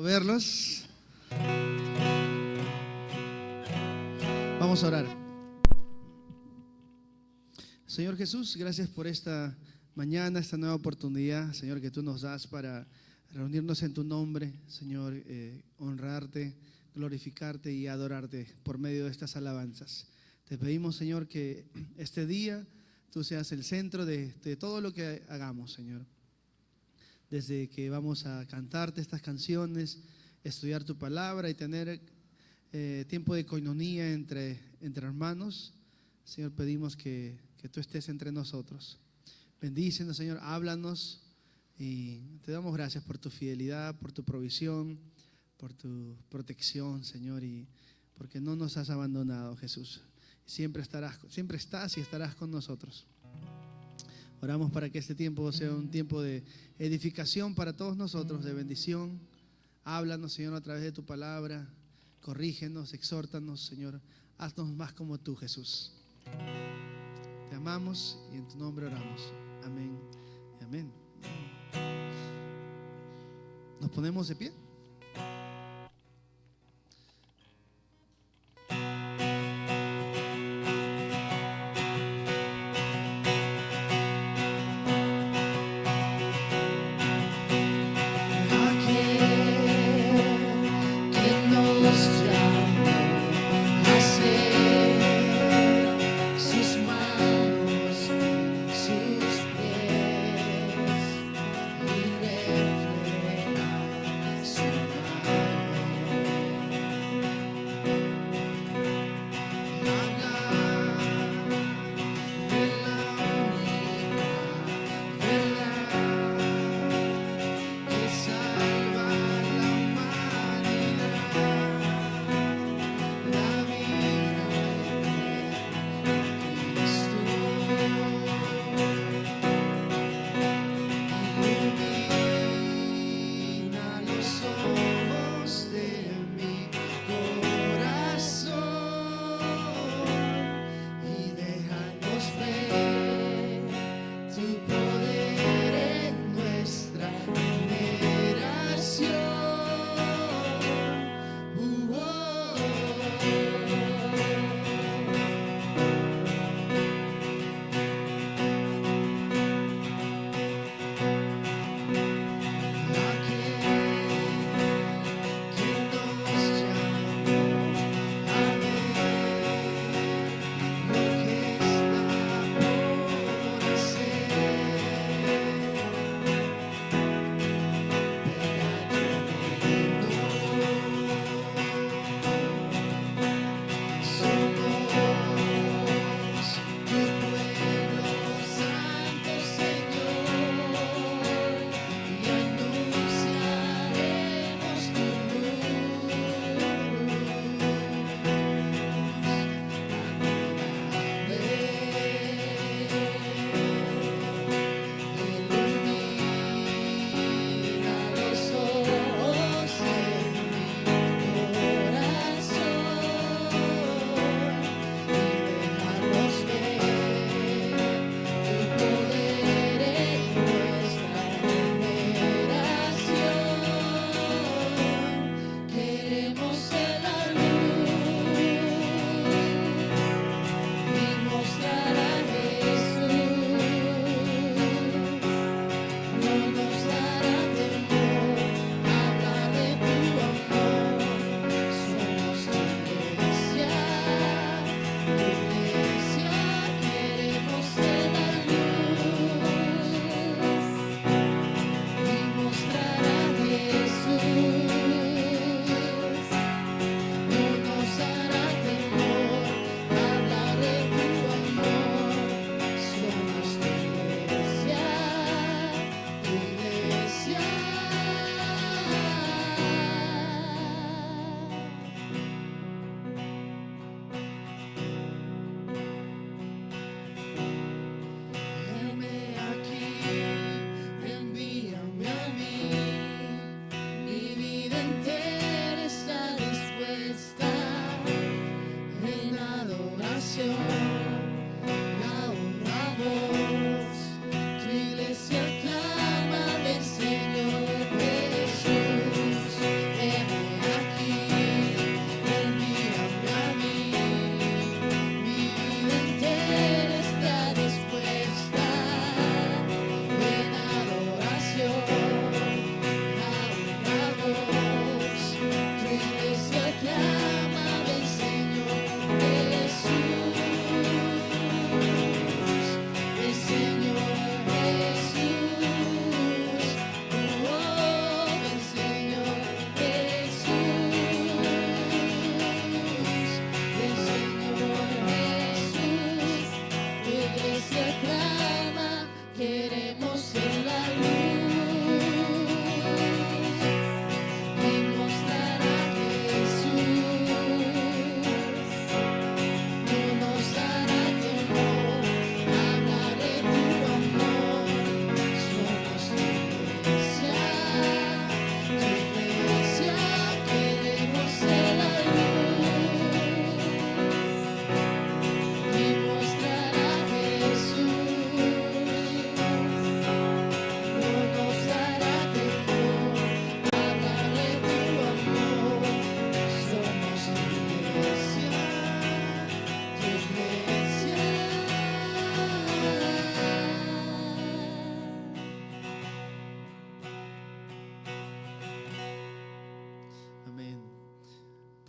Verlos. Vamos a orar. Señor Jesús, gracias por esta mañana, esta nueva oportunidad, Señor, que tú nos das para reunirnos en tu nombre, Señor, honrarte, glorificarte y adorarte por medio de estas alabanzas. Te pedimos, Señor, que este día tú seas el centro de todo lo que hagamos, Señor. Desde que vamos a cantarte estas canciones, estudiar tu palabra y tener tiempo de coinonía entre hermanos, Señor, pedimos que tú estés entre nosotros. Bendícenos, Señor, háblanos y te damos gracias por tu fidelidad, por tu provisión, por tu protección, Señor, y porque no nos has abandonado, Jesús. Siempre estás y estarás con nosotros. Oramos para que este tiempo sea un tiempo de edificación para todos nosotros, de bendición. Háblanos, Señor, a través de tu palabra. Corrígenos, exhórtanos, Señor. Haznos más como tú, Jesús. Te amamos y en tu nombre oramos. Amén y amén. ¿Nos ponemos de pie? Sus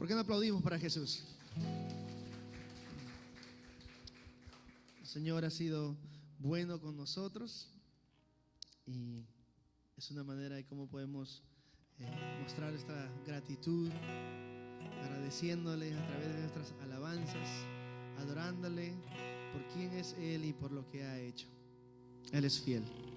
¿Por qué no aplaudimos para Jesús? El Señor ha sido bueno con nosotros y es una manera de cómo podemos mostrar esta gratitud, agradeciéndole a través de nuestras alabanzas, adorándole por quién es Él y por lo que ha hecho. Él es fiel. Todo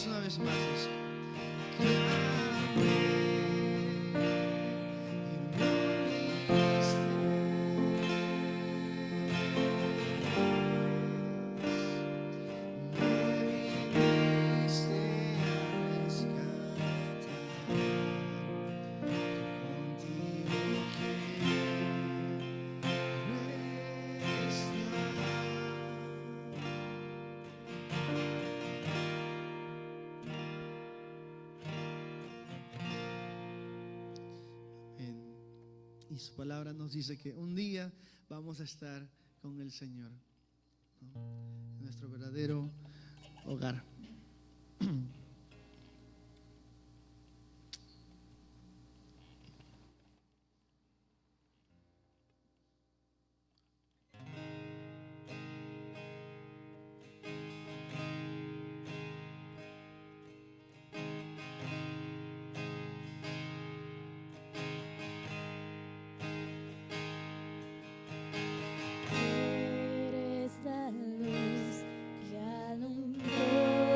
Cantemos una vez más eso. Clamé y no oíste. Y su palabra nos dice que un día vamos a estar con el Señor, ¿no? En nuestro verdadero hogar. Eres la luz que alumbró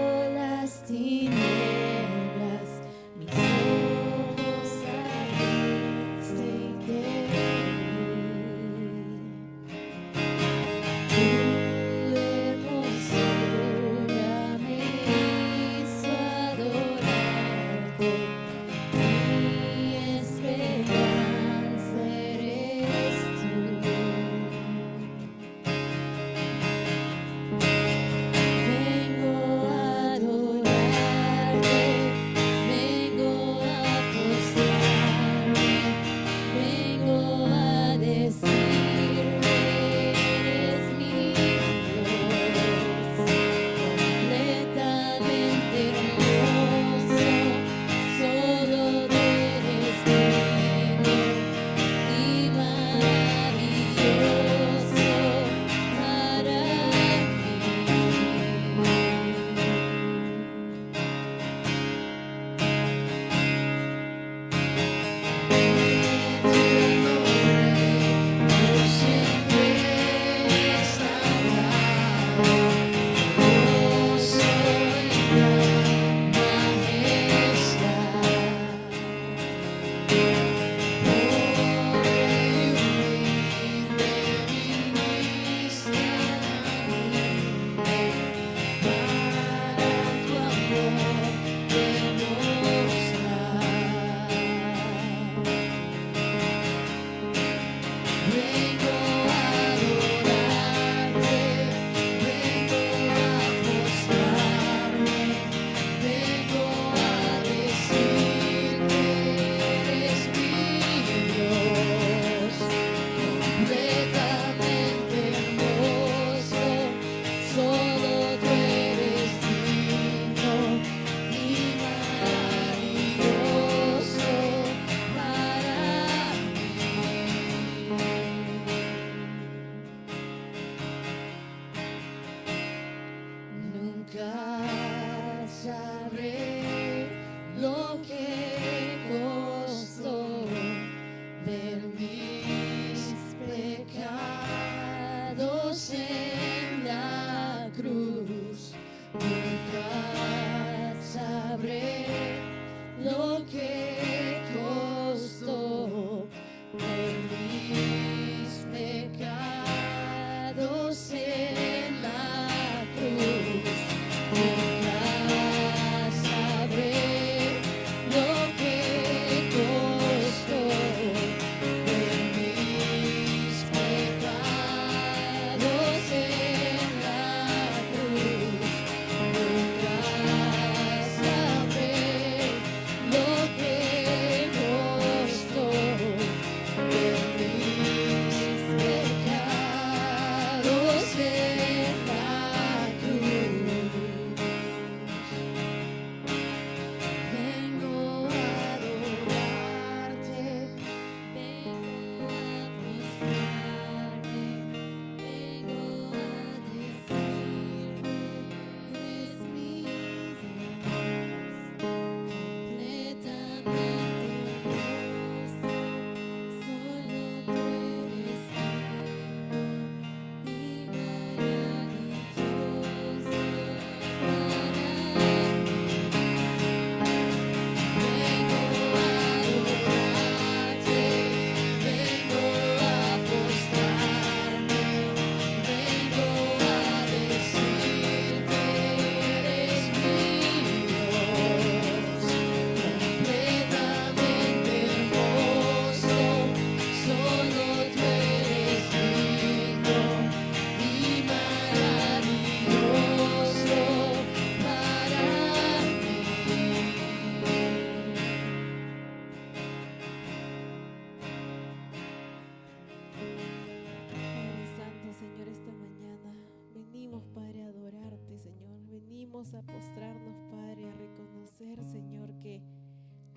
Vamos a postrarnos, Padre, a reconocer, Señor, que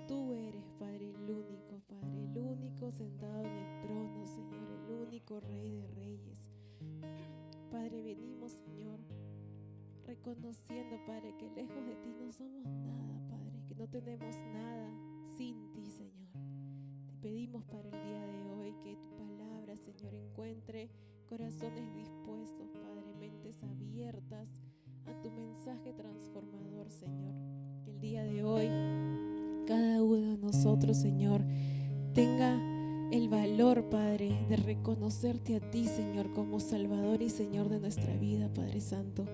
Tú eres, Padre, el único sentado en el trono, Señor, el único Rey de Reyes. Padre, venimos, Señor, reconociendo, Padre, que lejos de Ti no somos nada, Padre, que no tenemos nada sin Ti, Señor. Te pedimos para el día de hoy que Tu palabra, Señor, encuentre corazones dispuestos, Padre, mentes abiertas a Tu mensaje transformador, Señor. Que el día de hoy cada uno de nosotros, Señor, tenga el valor, Padre, de reconocerte a Ti, Señor, como Salvador y Señor de nuestra vida, Padre Santo.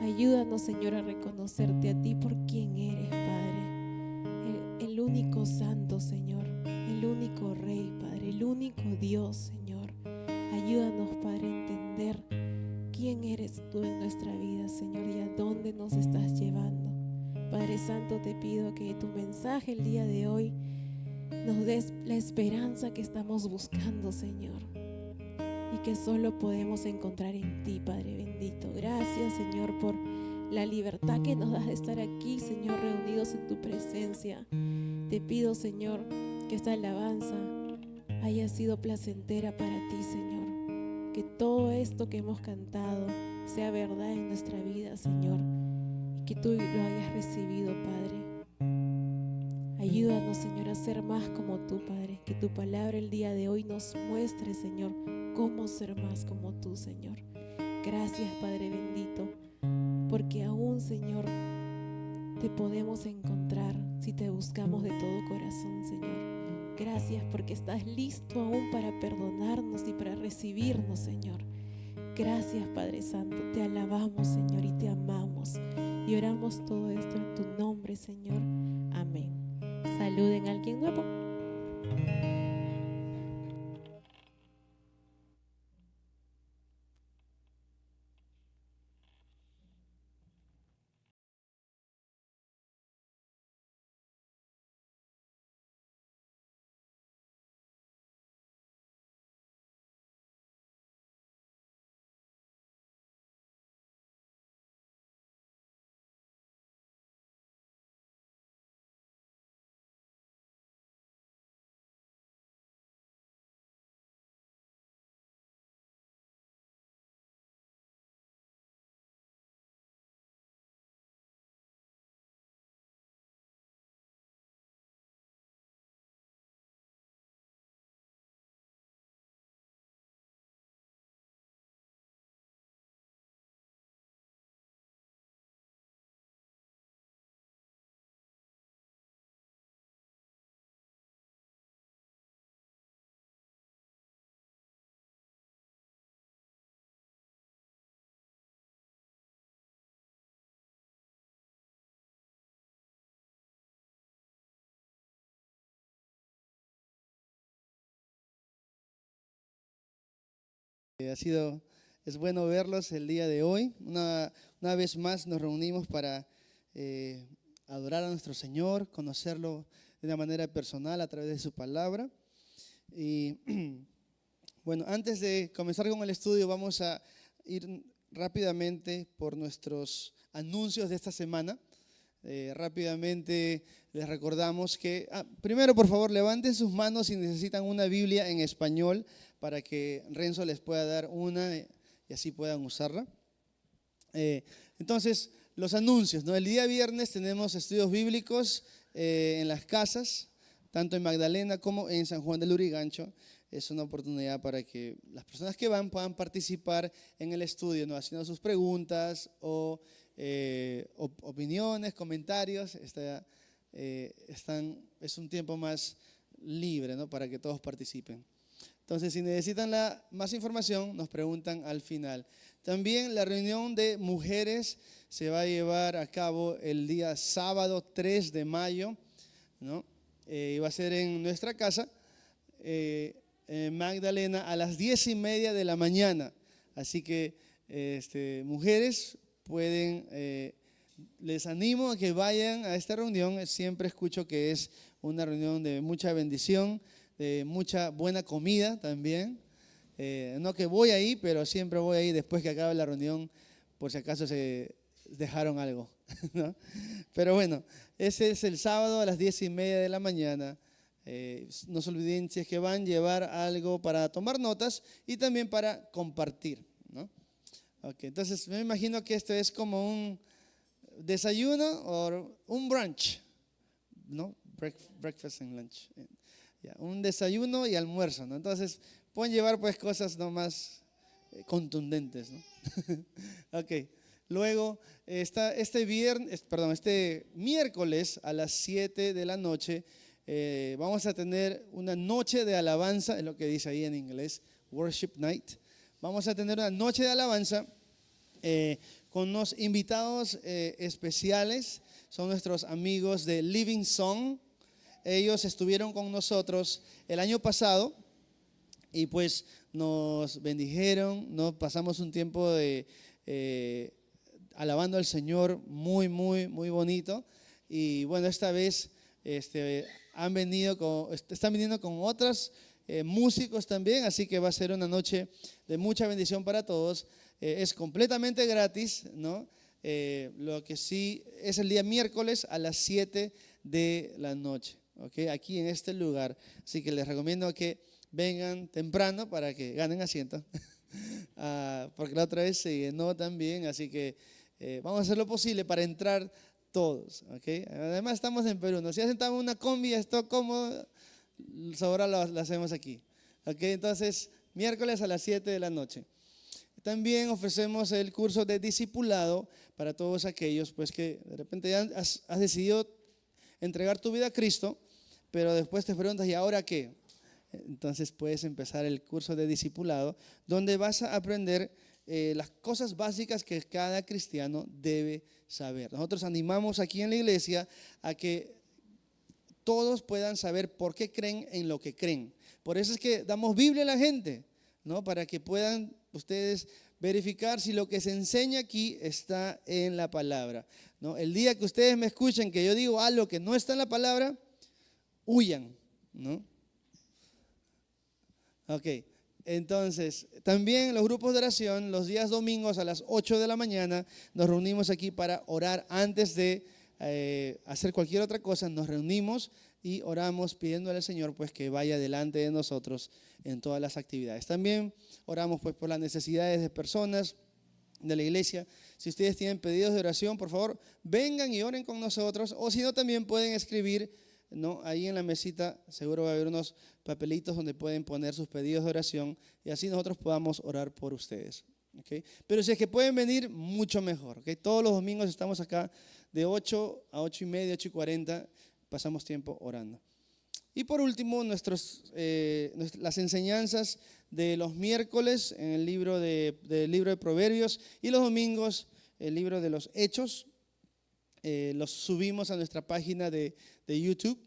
Ayúdanos, Señor, a reconocerte a Ti por quien eres, Padre. El único Santo, Señor, el único Rey, Padre, el único Dios, Señor. Ayúdanos, Padre, a entender quién eres Tú en nuestra vida, Señor, y a dónde nos estás llevando. Padre Santo, te pido que Tu mensaje el día de hoy nos des la esperanza que estamos buscando, Señor, y que solo podemos encontrar en Ti, Padre bendito. Gracias, Señor, por la libertad que nos das de estar aquí, Señor, reunidos en Tu presencia. Te pido, Señor, que esta alabanza haya sido placentera para Ti, Señor. Que todo esto que hemos cantado sea verdad en nuestra vida, Señor, y que Tú lo hayas recibido, Padre. Ayúdanos, Señor, a ser más como Tú, Padre. Que Tu palabra el día de hoy nos muestre, Señor, cómo ser más como Tú, Señor. Gracias, Padre bendito, porque aún, Señor, Te podemos encontrar si Te buscamos de todo corazón, Señor. Gracias porque estás listo aún para perdonarnos y para recibirnos, Señor. Gracias, Padre Santo. Te alabamos, Señor, y Te amamos. Y oramos todo esto en Tu nombre, Señor. Amén. Saluden a alguien nuevo. Es bueno verlos el día de hoy. Una vez más nos reunimos para adorar a nuestro Señor, conocerlo de una manera personal a través de su palabra. Y bueno, antes de comenzar con el estudio, vamos a ir rápidamente por nuestros anuncios de esta semana. Rápidamente les recordamos que, primero por favor levanten sus manos si necesitan una Biblia en español para que Renzo les pueda dar una y así puedan usarla. Entonces, los anuncios, ¿no? El día viernes tenemos estudios bíblicos en las casas, tanto en Magdalena como en San Juan del Lurigancho. Es una oportunidad para que las personas que van puedan participar en el estudio, ¿no? Haciendo sus preguntas o opiniones, comentarios. Es un tiempo más libre, ¿no? Para que todos participen. Entonces, si necesitan más información, nos preguntan al final. También la reunión de mujeres se va a llevar a cabo el día sábado 3 de mayo, ¿no? Y va a ser en nuestra casa, en Magdalena, a las 10:30 de la mañana. Así que, mujeres pueden, les animo a que vayan a esta reunión. Siempre escucho que es una reunión de mucha bendición, de mucha buena comida también. No que voy ahí, pero siempre voy ahí después que acabe la reunión, por si acaso dejaron algo, ¿no? Pero bueno, ese es el sábado a las 10:30 de la mañana. No se olviden, si es que van, llevar algo para tomar notas y también para compartir, ¿no? Ok, entonces me imagino que esto es como un desayuno o un brunch, ¿no? Breakfast and lunch. Un desayuno y almuerzo, ¿no? Entonces pueden llevar pues cosas no más contundentes, ¿no? Ok, luego este miércoles a las 7 de la noche vamos a tener una noche de alabanza, es lo que dice ahí en inglés, Worship Night. Vamos a tener una noche de alabanza con unos invitados especiales. Son nuestros amigos de Living Song. Ellos estuvieron con nosotros el año pasado y pues nos bendijeron, nos pasamos un tiempo de alabando al Señor muy, muy, muy bonito. Y bueno, esta vez están viniendo con otros músicos también, así que va a ser una noche de mucha bendición para todos. Es completamente gratis, ¿no? Lo que sí es el día miércoles a las 7 de la noche, ¿okay? Aquí en este lugar. Así que les recomiendo que vengan temprano para que ganen asiento, porque la otra vez se llenó también, así que vamos a hacer lo posible para entrar todos, ¿okay? Además estamos en Perú, ¿no? Si ya sentamos en una combi, esto cómodo, ahora lo hacemos aquí, ¿okay? Entonces, miércoles a las 7 de la noche. También ofrecemos el curso de discipulado para todos aquellos pues que de repente ya has decidido entregar tu vida a Cristo, pero después te preguntas, ¿y ahora qué? Entonces puedes empezar el curso de discipulado, donde vas a aprender las cosas básicas que cada cristiano debe saber. Nosotros animamos aquí en la iglesia a que todos puedan saber por qué creen en lo que creen. Por eso es que damos Biblia a la gente, ¿no? Para que puedan ustedes verificar si lo que se enseña aquí está en la palabra, ¿no? El día que ustedes me escuchen que yo digo algo que no está en la palabra, huyan, ¿no? Ok, entonces también los grupos de oración, los días domingos a las 8 de la mañana nos reunimos aquí para orar antes de hacer cualquier otra cosa. Nos reunimos y oramos pidiéndole al Señor pues que vaya delante de nosotros en todas las actividades. También oramos pues por las necesidades de personas de la iglesia. Si ustedes tienen pedidos de oración, por favor, vengan y oren con nosotros, o si no, también pueden escribir, ¿no? Ahí en la mesita seguro va a haber unos papelitos donde pueden poner sus pedidos de oración y así nosotros podamos orar por ustedes, ¿okay? Pero si es que pueden venir, mucho mejor, ¿okay? Todos los domingos estamos acá de 8 a 8:30, 8:40, pasamos tiempo orando. Y por último, las enseñanzas de los miércoles en el libro de Proverbios, y los domingos el libro de los Hechos. Los subimos a nuestra página de YouTube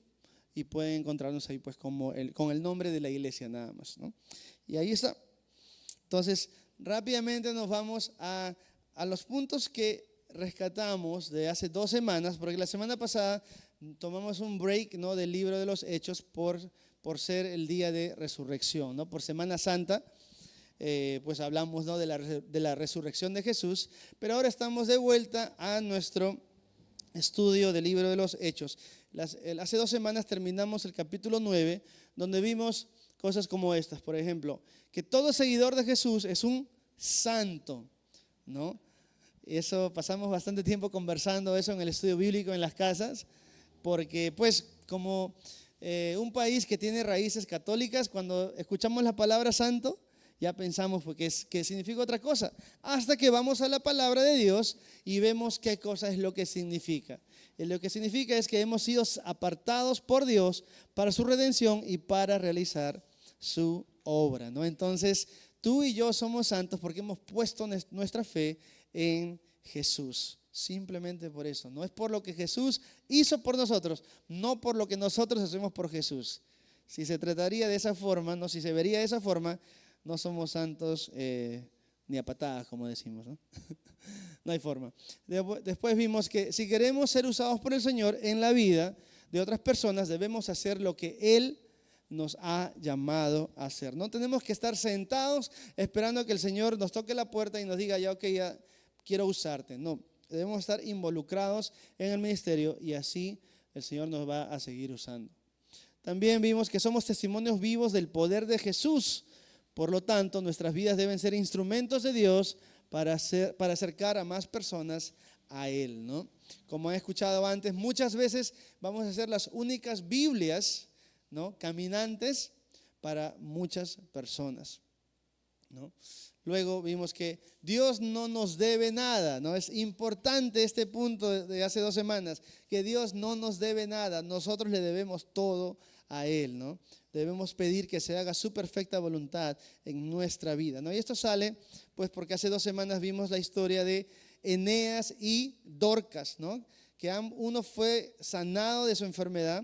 y pueden encontrarnos ahí pues con el nombre de la iglesia nada más, ¿no? Y ahí está. Entonces, rápidamente nos vamos a los puntos que rescatamos de hace 2 semanas, porque la semana pasada tomamos un break, ¿no?, del libro de los Hechos por ser el día de resurrección, ¿no? Por Semana Santa, pues hablamos, ¿no?, de la resurrección de Jesús, pero ahora estamos de vuelta a nuestro estudio del libro de los Hechos. Hace 2 semanas terminamos el capítulo 9, donde vimos cosas como estas, por ejemplo, que todo seguidor de Jesús es un santo, ¿no? Eso pasamos bastante tiempo conversando eso en el estudio bíblico en las casas, porque pues como un país que tiene raíces católicas, cuando escuchamos la palabra santo, ya pensamos que significa otra cosa, hasta que vamos a la palabra de Dios y vemos qué cosa es lo que significa. Y lo que significa es que hemos sido apartados por Dios para su redención y para realizar su obra, ¿no? Entonces, tú y yo somos santos porque hemos puesto nuestra fe en Jesús. Simplemente por eso. No es por lo que Jesús hizo por nosotros, no por lo que nosotros hacemos por Jesús. Si se trataría de esa forma, no, si se vería de esa forma, no somos santos ni a patadas, como decimos, ¿no? No hay forma. Después vimos que si queremos ser usados por el Señor en la vida de otras personas, debemos hacer lo que Él nos ha llamado a hacer. No tenemos que estar sentados esperando que el Señor nos toque la puerta y nos diga, ya, ok, ya quiero usarte. No, Debemos estar involucrados en el ministerio y así el Señor nos va a seguir usando. También vimos que somos testimonios vivos del poder de Jesús. Por lo tanto, nuestras vidas deben ser instrumentos de Dios para acercar a más personas a Él, ¿no? Como he escuchado antes, muchas veces vamos a ser las únicas Biblias, ¿no?, caminantes para muchas personas, ¿no? Luego vimos que Dios no nos debe nada, ¿no? Es importante este punto de hace 2 semanas, que Dios no nos debe nada, nosotros le debemos todo a Él, ¿no? Debemos pedir que se haga su perfecta voluntad en nuestra vida, ¿no? Y esto sale, pues, porque hace 2 semanas vimos la historia de Eneas y Dorcas, ¿no? Que uno fue sanado de su enfermedad,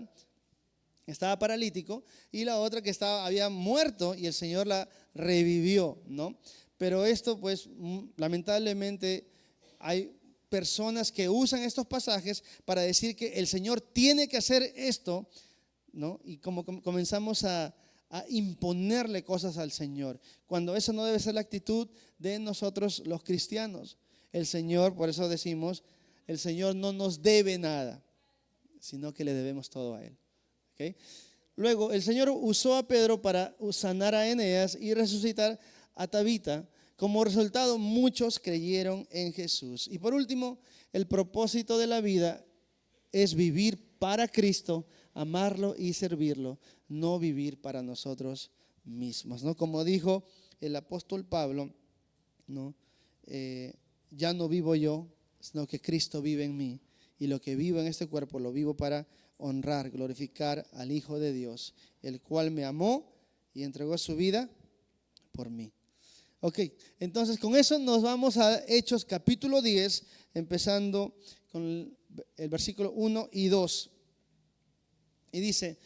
estaba paralítico, y la otra que había muerto y el Señor la revivió, ¿no? Pero esto, pues, lamentablemente hay personas que usan estos pasajes para decir que el Señor tiene que hacer esto, ¿no? Y como comenzamos a imponerle cosas al Señor, cuando eso no debe ser la actitud de nosotros los cristianos. El Señor, por eso decimos, el Señor no nos debe nada, sino que le debemos todo a Él. ¿Okay? Luego, el Señor usó a Pedro para sanar a Eneas y resucitar a Tabita. Como resultado, muchos creyeron en Jesús. Y por último, el propósito de la vida es vivir para Cristo, amarlo y servirlo, no vivir para nosotros mismos, ¿no? Como dijo el apóstol Pablo, ¿no? Ya no vivo yo, sino que Cristo vive en mí. Y lo que vivo en este cuerpo lo vivo para honrar, glorificar al Hijo de Dios, el cual me amó y entregó su vida por mí. Ok, entonces con eso nos vamos a Hechos capítulo 10, empezando con el versículo 1 y 2. Y dice,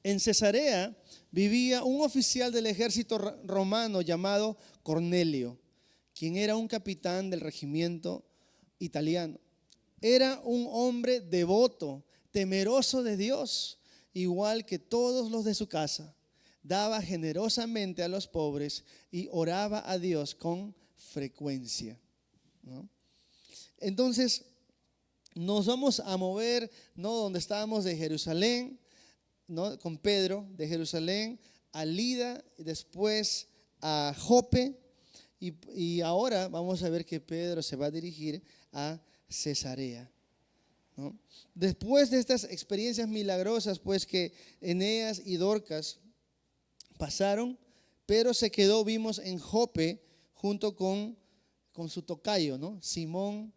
en Cesarea vivía un oficial del ejército romano llamado Cornelio, quien era un capitán del regimiento italiano. Era un hombre devoto, temeroso de Dios, igual que todos los de su casa. Daba generosamente a los pobres y oraba a Dios con frecuencia, ¿no? Entonces, nos vamos a mover, ¿no?, donde estábamos de Jerusalén, ¿no?, con Pedro, de Jerusalén a Lida, y después a Jope, y ahora vamos a ver que Pedro se va a dirigir a Cesarea, ¿no? Después de estas experiencias milagrosas, pues, que Eneas y Dorcas pasaron, Pedro se quedó, vimos, en Jope junto con su tocayo, ¿no?, Simón,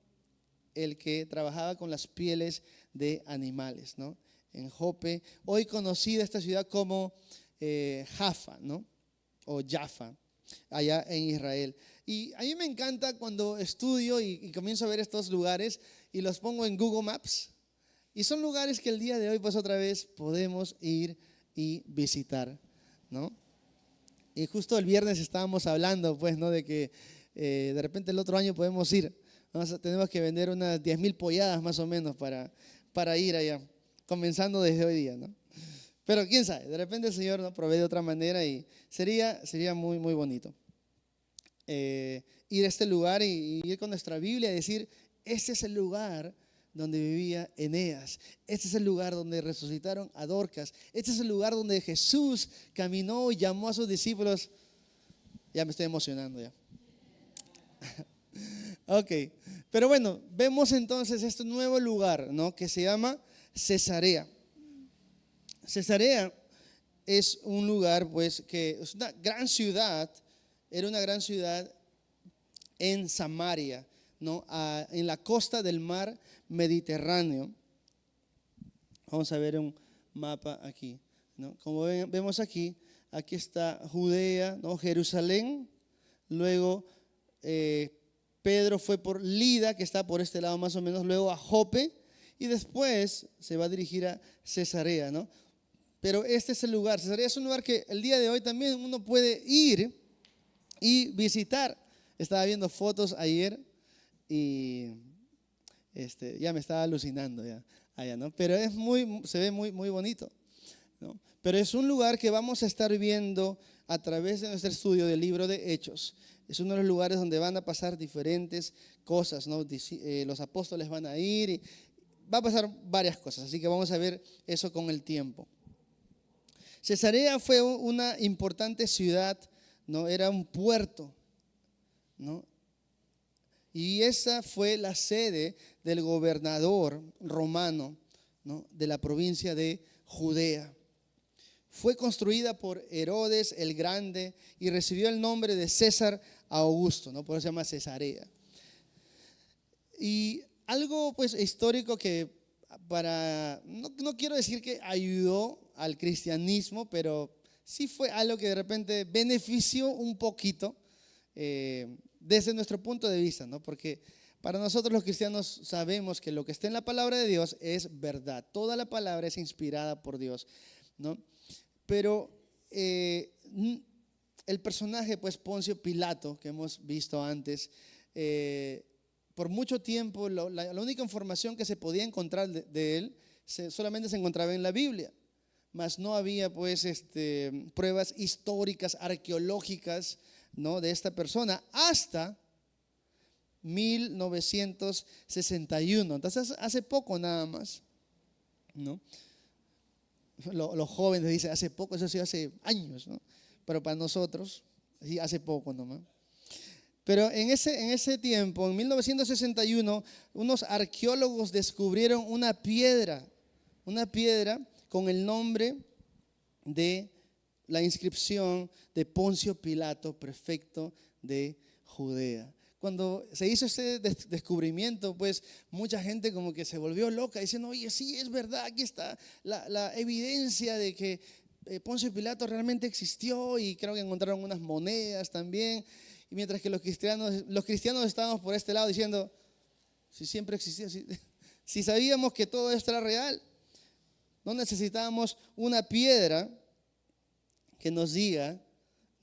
el que trabajaba con las pieles de animales, ¿no? En Jope, hoy conocida esta ciudad como Jaffa, ¿no?, o Jaffa, allá en Israel. Y a mí me encanta cuando estudio y comienzo a ver estos lugares y los pongo en Google Maps, y son lugares que el día de hoy, pues, otra vez podemos ir y visitar, ¿no? Y justo el viernes estábamos hablando, pues, ¿no?, de que de repente el otro año podemos ir. Tenemos que vender unas 10,000 polladas más o menos para ir allá, comenzando desde hoy día, ¿no? Pero quién sabe, de repente el Señor nos provee de otra manera y sería muy, muy bonito ir a este lugar y ir con nuestra Biblia y decir, este es el lugar donde vivía Eneas, este es el lugar donde resucitaron a Dorcas, este es el lugar donde Jesús caminó y llamó a sus discípulos. Ya me estoy emocionando ya. Ok, pero bueno, vemos entonces este nuevo lugar, ¿no?, que se llama Cesarea. Cesarea es un lugar, pues, que es una gran ciudad, era una gran ciudad en Samaria, ¿no?, en la costa del mar Mediterráneo. Vamos a ver un mapa aquí, ¿no? Como vemos aquí está Judea, ¿no?, Jerusalén, luego Pedro fue por Lida, que está por este lado más o menos, luego a Jope, y después se va a dirigir a Cesarea, ¿no? Pero este es el lugar. Cesarea es un lugar que el día de hoy también uno puede ir y visitar. Estaba viendo fotos ayer y ya me estaba alucinando ya allá, ¿no? Pero se ve muy, muy bonito, ¿no? Pero es un lugar que vamos a estar viendo a través de nuestro estudio del libro de Hechos. Es uno de los lugares donde van a pasar diferentes cosas, ¿no? Los apóstoles van a ir y va a pasar varias cosas, así que vamos a ver eso con el tiempo. Cesarea fue una importante ciudad, ¿no? Era un puerto, ¿no? Y esa fue la sede del gobernador romano, ¿no? De la provincia de Judea. Fue construida por Herodes el Grande y recibió el nombre de César Augusto, ¿no? Por eso se llama Cesarea. Y algo pues histórico que no quiero decir que ayudó al cristianismo, pero sí fue algo que de repente benefició un poquito desde nuestro punto de vista, ¿no? Porque para nosotros los cristianos sabemos que lo que está en la palabra de Dios es verdad. Toda la palabra es inspirada por Dios, ¿no? Pero el personaje, pues Poncio Pilato, que hemos visto antes, por mucho tiempo la única información que se podía encontrar de él solamente se encontraba en la Biblia, mas no había pues pruebas históricas, arqueológicas, ¿no? De esta persona hasta 1961. Entonces hace poco nada más, ¿no? Los jóvenes dicen hace poco, eso sí hace años, ¿no? Pero para nosotros, sí, hace poco nomás. Pero en ese tiempo, en 1961, unos arqueólogos descubrieron una piedra con el nombre de la inscripción de Poncio Pilato, prefecto de Judea. Cuando se hizo este descubrimiento, pues mucha gente como que se volvió loca diciendo, oye, sí, es verdad, aquí está la evidencia de que Poncio Pilato realmente existió, y creo que encontraron unas monedas también. Y mientras que los cristianos estábamos por este lado diciendo, si siempre existía, si sabíamos que todo esto era real, no necesitábamos una piedra que nos diga,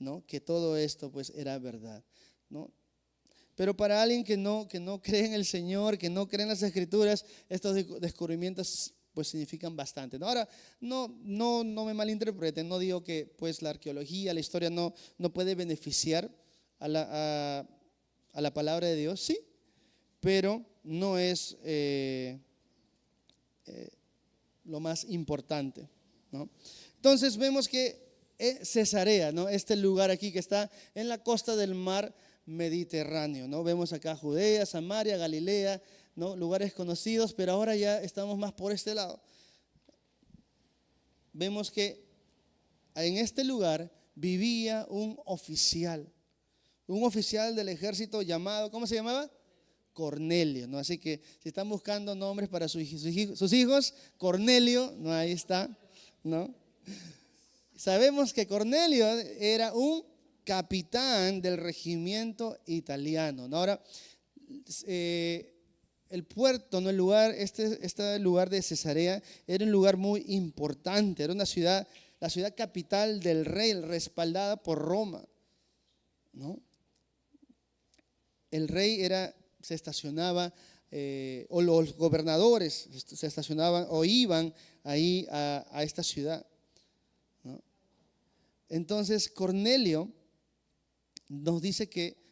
¿no? Que todo esto pues era verdad, ¿no? Pero para alguien que no cree en el Señor, que no cree en las Escrituras, estos descubrimientos pues significan bastante, ¿no? Ahora, no me malinterpreten, no digo que pues la arqueología, la historia no puede beneficiar a la palabra de Dios, sí, pero no es lo más importante, ¿no? Entonces vemos que Cesarea, ¿no? Este lugar aquí que está en la costa del mar Mediterráneo, ¿no? Vemos acá Judea, Samaria, Galilea, ¿no? Lugares conocidos, pero ahora ya estamos más por este lado. Vemos que en este lugar vivía un oficial del ejército llamado, ¿cómo se llamaba? Cornelio, ¿no? Así que si están buscando nombres para sus hijos, Cornelio, ¿no? Ahí está, ¿no? Sabemos que Cornelio era un capitán del regimiento italiano, ¿no? Ahora, el puerto, ¿no? El lugar, este lugar de Cesarea era un lugar muy importante, era una ciudad, la ciudad capital del rey, respaldada por Roma, ¿no? El rey se estacionaba, o los gobernadores se estacionaban o iban ahí a esta ciudad, ¿no? Entonces Cornelio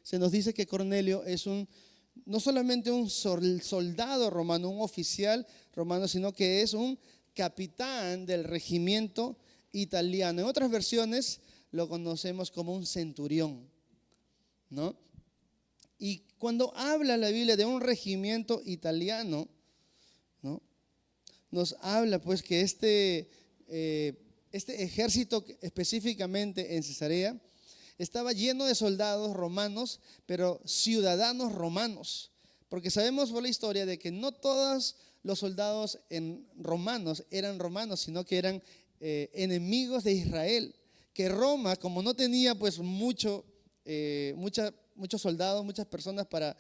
se nos dice que Cornelio es no solamente un soldado romano, un oficial romano, sino que es un capitán del regimiento italiano. En otras versiones lo conocemos como un centurión, ¿no? Y cuando habla la Biblia de un regimiento italiano, ¿no? Nos habla pues que este ejército específicamente en Cesarea estaba lleno de soldados romanos, pero ciudadanos romanos, porque sabemos por la historia de que no todos los soldados romanos eran romanos, sino que eran enemigos de Israel, que Roma, como no tenía pues muchos soldados, muchas personas para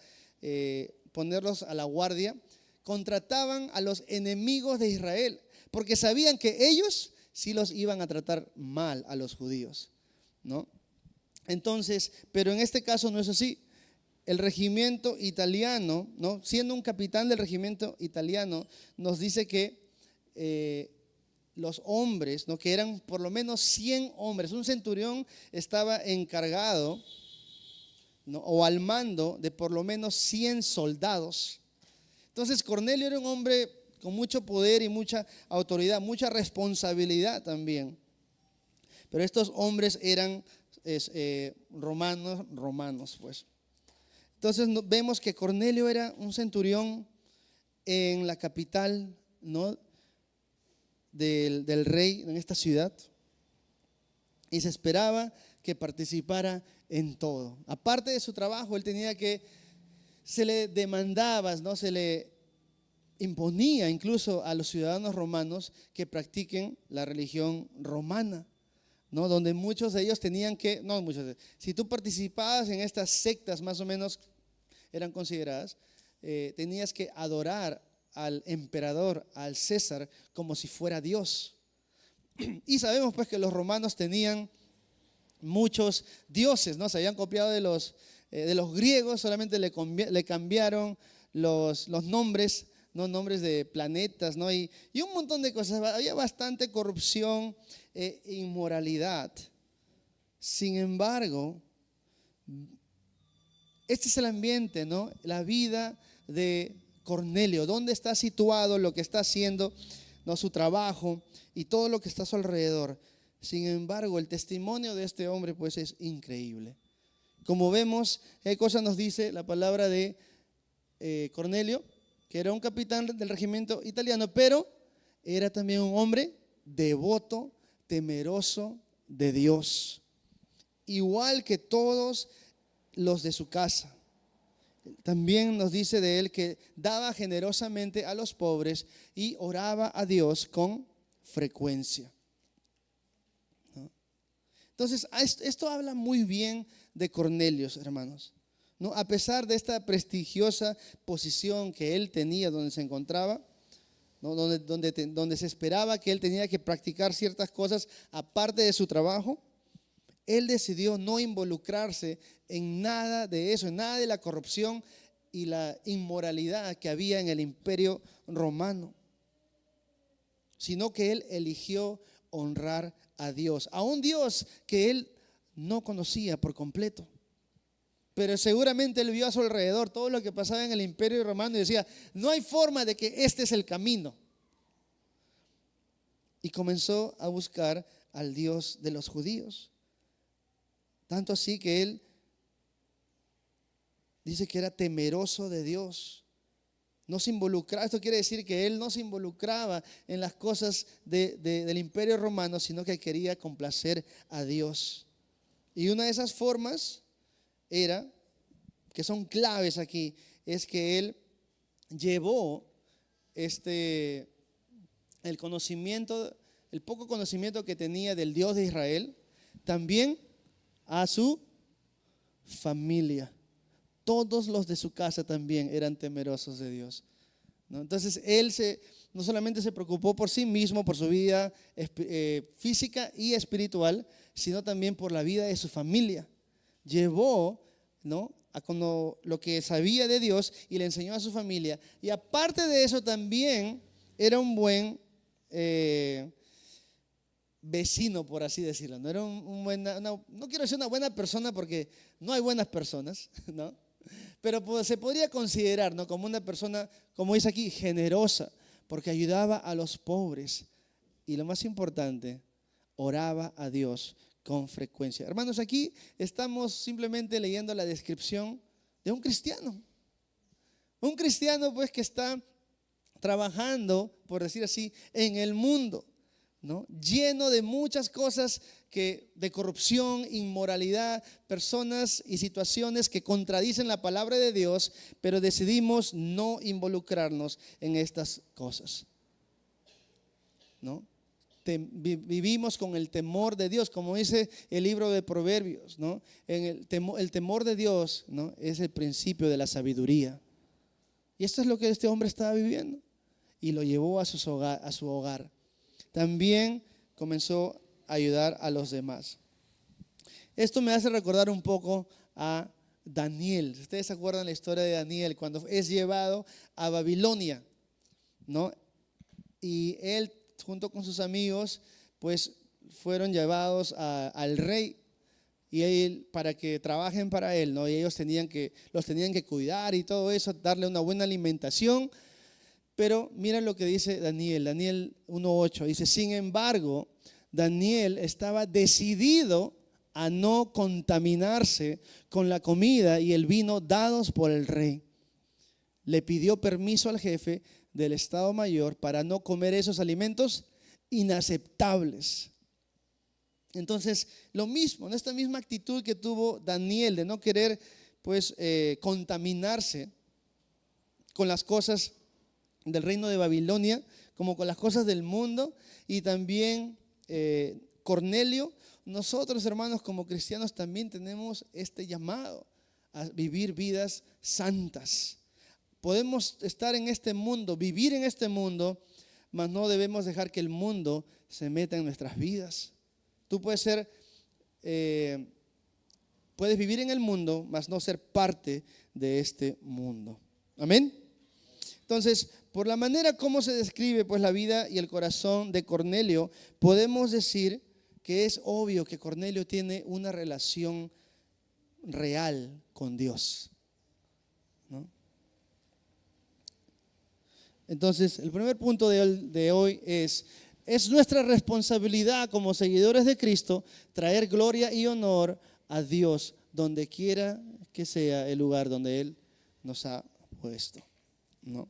ponerlos a la guardia, contrataban a los enemigos de Israel, porque sabían que ellos sí los iban a tratar mal a los judíos, ¿no? Entonces, pero en este caso no es así. El regimiento italiano, ¿no? Siendo un capitán del regimiento italiano, nos dice que los hombres, ¿no? Que eran por lo menos 100 hombres, un centurión estaba encargado, ¿no? O al mando de por lo menos 100 soldados. Entonces Cornelio era un hombre con mucho poder y mucha autoridad, mucha responsabilidad también. Pero estos hombres eran romanos, pues. Entonces vemos que Cornelio era un centurión en la capital, ¿no? del rey en esta ciudad, y se esperaba que participara en todo. Aparte de su trabajo, él tenía que, se le demandaba, ¿no? Se le imponía incluso a los ciudadanos romanos que practiquen la religión romana, ¿no? Donde muchos de ellos tenían que, no muchos de ellos, si tú participabas en estas sectas, más o menos eran consideradas, tenías que adorar al emperador, al César, como si fuera Dios. Y sabemos pues que los romanos tenían muchos dioses, ¿no? Se habían copiado de los griegos, solamente le cambiaron los nombres, ¿no? Nombres de planetas, ¿no? Y un montón de cosas. Había bastante corrupción e inmoralidad. Sin embargo, este es el ambiente, ¿no? La vida de Cornelio, dónde está situado, lo que está haciendo, ¿no? Su trabajo y todo lo que está a su alrededor. Sin embargo, el testimonio de este hombre pues es increíble. Como vemos, ¿qué cosa nos dice la palabra de Cornelio? Que era un capitán del regimiento italiano, pero era también un hombre devoto, temeroso de Dios, igual que todos los de su casa. También nos dice de él que daba generosamente a los pobres y oraba a Dios con frecuencia, ¿no? Entonces, esto habla muy bien de Cornelio, hermanos, ¿no? A pesar de esta prestigiosa posición que él tenía donde se encontraba, ¿no? donde se esperaba que él tenía que practicar ciertas cosas aparte de su trabajo, él decidió no involucrarse en nada de eso, en nada de la corrupción y la inmoralidad que había en el imperio romano, sino que él eligió honrar a Dios, a un Dios que él no conocía por completo. Pero seguramente él vio a su alrededor todo lo que pasaba en el imperio romano y decía, no hay forma de que este es el camino. Y comenzó a buscar al Dios de los judíos. Tanto así que él dice que era temeroso de Dios. No se involucraba, esto quiere decir que él no se involucraba en las cosas del imperio romano, sino que quería complacer a Dios. Y una de esas formas era, que son claves aquí, es que él llevó el conocimiento, el poco conocimiento que tenía del Dios de Israel, también a su familia. Todos los de su casa también eran temerosos de Dios, ¿no? Entonces él no solamente se preocupó por sí mismo, por su vida física y espiritual, sino también por la vida de su familia. Llevó, ¿no?, lo que sabía de Dios y le enseñó a su familia. Y aparte de eso también era un buen vecino, por así decirlo. No era no quiero decir una buena persona porque no hay buenas personas, ¿no? Pero pues, se podría considerar, ¿no?, como una persona, como dice aquí, generosa, porque ayudaba a los pobres. Y lo más importante, oraba a Dios con frecuencia. Hermanos, aquí estamos simplemente leyendo la descripción de un cristiano. Un cristiano pues que está trabajando, por decir así, en el mundo, ¿no?, lleno de muchas cosas de corrupción, inmoralidad, personas y situaciones que contradicen la palabra de Dios, pero decidimos no involucrarnos en estas cosas, ¿no? Vivimos con el temor de Dios, como dice el libro de Proverbios, ¿no? El temor de Dios, ¿no?, es el principio de la sabiduría. Y esto es lo que este hombre estaba viviendo y lo llevó a su hogar. También comenzó a ayudar a los demás. Esto me hace recordar un poco a Daniel. Ustedes se acuerdan la historia de Daniel cuando es llevado a Babilonia, ¿no? Y él junto con sus amigos pues fueron llevados al rey y él, para que trabajen para él, ¿no? Y ellos los tenían que cuidar y todo eso, darle una buena alimentación. Pero mira lo que dice Daniel 1:8, dice: sin embargo, Daniel estaba decidido a no contaminarse con la comida y el vino dados por el rey. Le pidió permiso al jefe del Estado Mayor para no comer esos alimentos inaceptables. Entonces, lo mismo, en esta misma actitud que tuvo Daniel de no querer pues contaminarse con las cosas del reino de Babilonia, como con las cosas del mundo, y también Cornelio, nosotros, hermanos, como cristianos también tenemos este llamado a vivir vidas santas. Podemos estar en este mundo, vivir en este mundo, mas no debemos dejar que el mundo se meta en nuestras vidas. Tú puedes vivir en el mundo, mas no ser parte de este mundo. Amén. Entonces, por la manera como se describe pues la vida y el corazón de Cornelio, podemos decir que es obvio que Cornelio tiene una relación real con Dios, ¿no? Entonces, el primer punto de hoy es nuestra responsabilidad como seguidores de Cristo traer gloria y honor a Dios donde quiera que sea el lugar donde Él nos ha puesto, ¿no?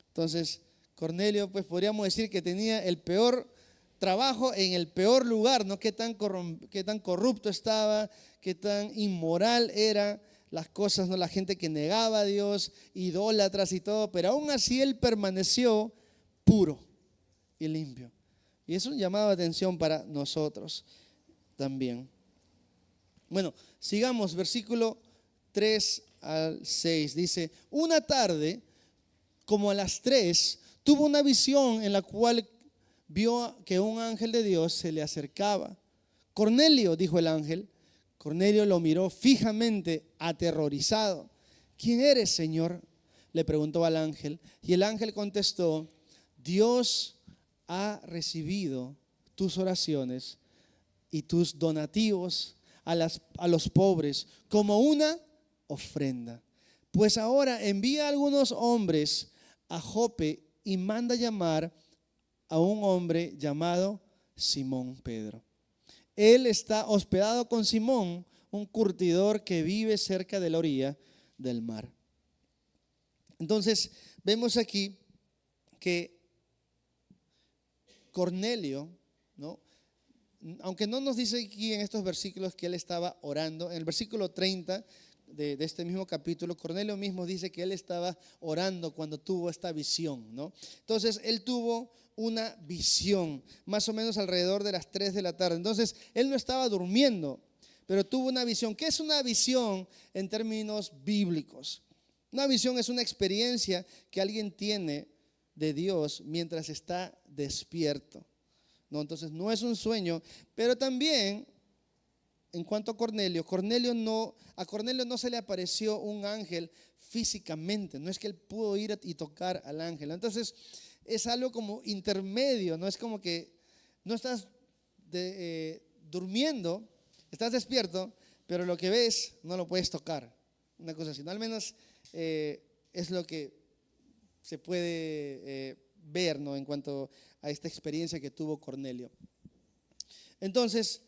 Entonces, Cornelio, pues podríamos decir que tenía el peor trabajo en el peor lugar, ¿no? Qué tan corrupto estaba, qué tan inmoral era las cosas, ¿no? La gente que negaba a Dios, idólatras y todo, pero aún así él permaneció puro y limpio. Y es un llamado de atención para nosotros también. Bueno, sigamos, versículo 3 al 6, dice: una tarde, como a las 3, tuvo una visión en la cual vio que un ángel de Dios se le acercaba. Cornelio, dijo el ángel. Cornelio lo miró fijamente, aterrorizado. ¿Quién eres, Señor?, le preguntó al ángel. Y el ángel contestó: Dios ha recibido tus oraciones y tus donativos a los pobres como una ofrenda. Pues ahora envía a algunos hombres a Jope y manda llamar a un hombre llamado Simón Pedro. Él está hospedado con Simón, un curtidor que vive cerca de la orilla del mar. Entonces, vemos aquí que Cornelio, ¿no? Aunque no nos dice aquí en estos versículos que él estaba orando, en el versículo 30 de este mismo capítulo, Cornelio mismo dice que él estaba orando cuando tuvo esta visión, ¿no? Entonces, él tuvo una visión, más o menos alrededor de las 3 de la tarde. Entonces, él no estaba durmiendo, pero tuvo una visión. ¿Qué es una visión en términos bíblicos? Una visión es una experiencia que alguien tiene de Dios mientras está despierto, ¿no? Entonces, no es un sueño, pero también, en cuanto a Cornelio no se le apareció un ángel físicamente, no es que él pudo ir y tocar al ángel. Entonces, es algo como intermedio, no es como que no estás durmiendo, estás despierto, pero lo que ves no lo puedes tocar, una cosa así, ¿no? Al menos es lo que se puede ver, ¿no? En cuanto a esta experiencia que tuvo Cornelio. Entonces,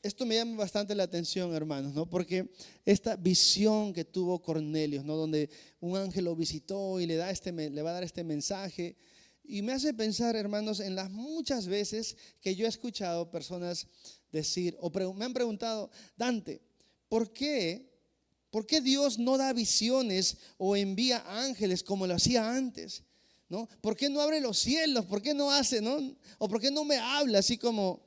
esto me llama bastante la atención, hermanos, ¿no? Porque esta visión que tuvo Cornelio, ¿no? Donde un ángel lo visitó y le va a dar este mensaje, y me hace pensar, hermanos, en las muchas veces que yo he escuchado personas decir, me han preguntado: Dante, ¿por qué Dios no da visiones o envía ángeles como lo hacía antes? ¿No? ¿Por qué no abre los cielos? ¿Por qué no hace, no? ¿O por qué no me habla así como?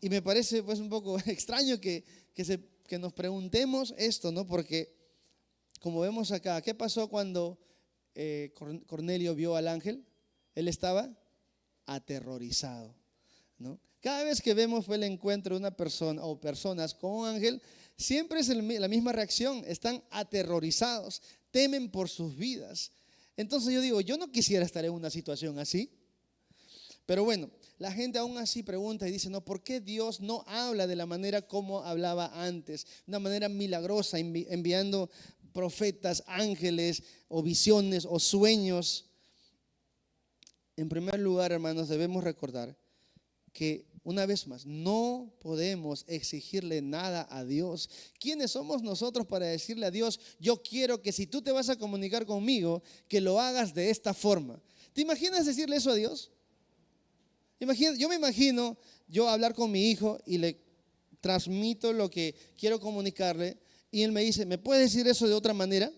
Y me parece pues un poco extraño que nos preguntemos esto, ¿no? Porque como vemos acá, ¿qué pasó cuando Cornelio vio al ángel? Él estaba aterrorizado, ¿no? Cada vez que vemos el encuentro de una persona o personas con un ángel, siempre es la misma reacción: están aterrorizados, temen por sus vidas. Entonces yo digo, yo no quisiera estar en una situación así. Pero bueno, la gente aún así pregunta y dice, no, ¿por qué Dios no habla de la manera como hablaba antes? De una manera milagrosa, enviando profetas, ángeles o visiones o sueños. En primer lugar, hermanos, debemos recordar que una vez más, no podemos exigirle nada a Dios. ¿Quiénes somos nosotros para decirle a Dios, yo quiero que si tú te vas a comunicar conmigo, que lo hagas de esta forma? ¿Te imaginas decirle eso a Dios? Yo me imagino yo hablar con mi hijo y le transmito lo que quiero comunicarle y él me dice, ¿me puedes decir eso de otra manera?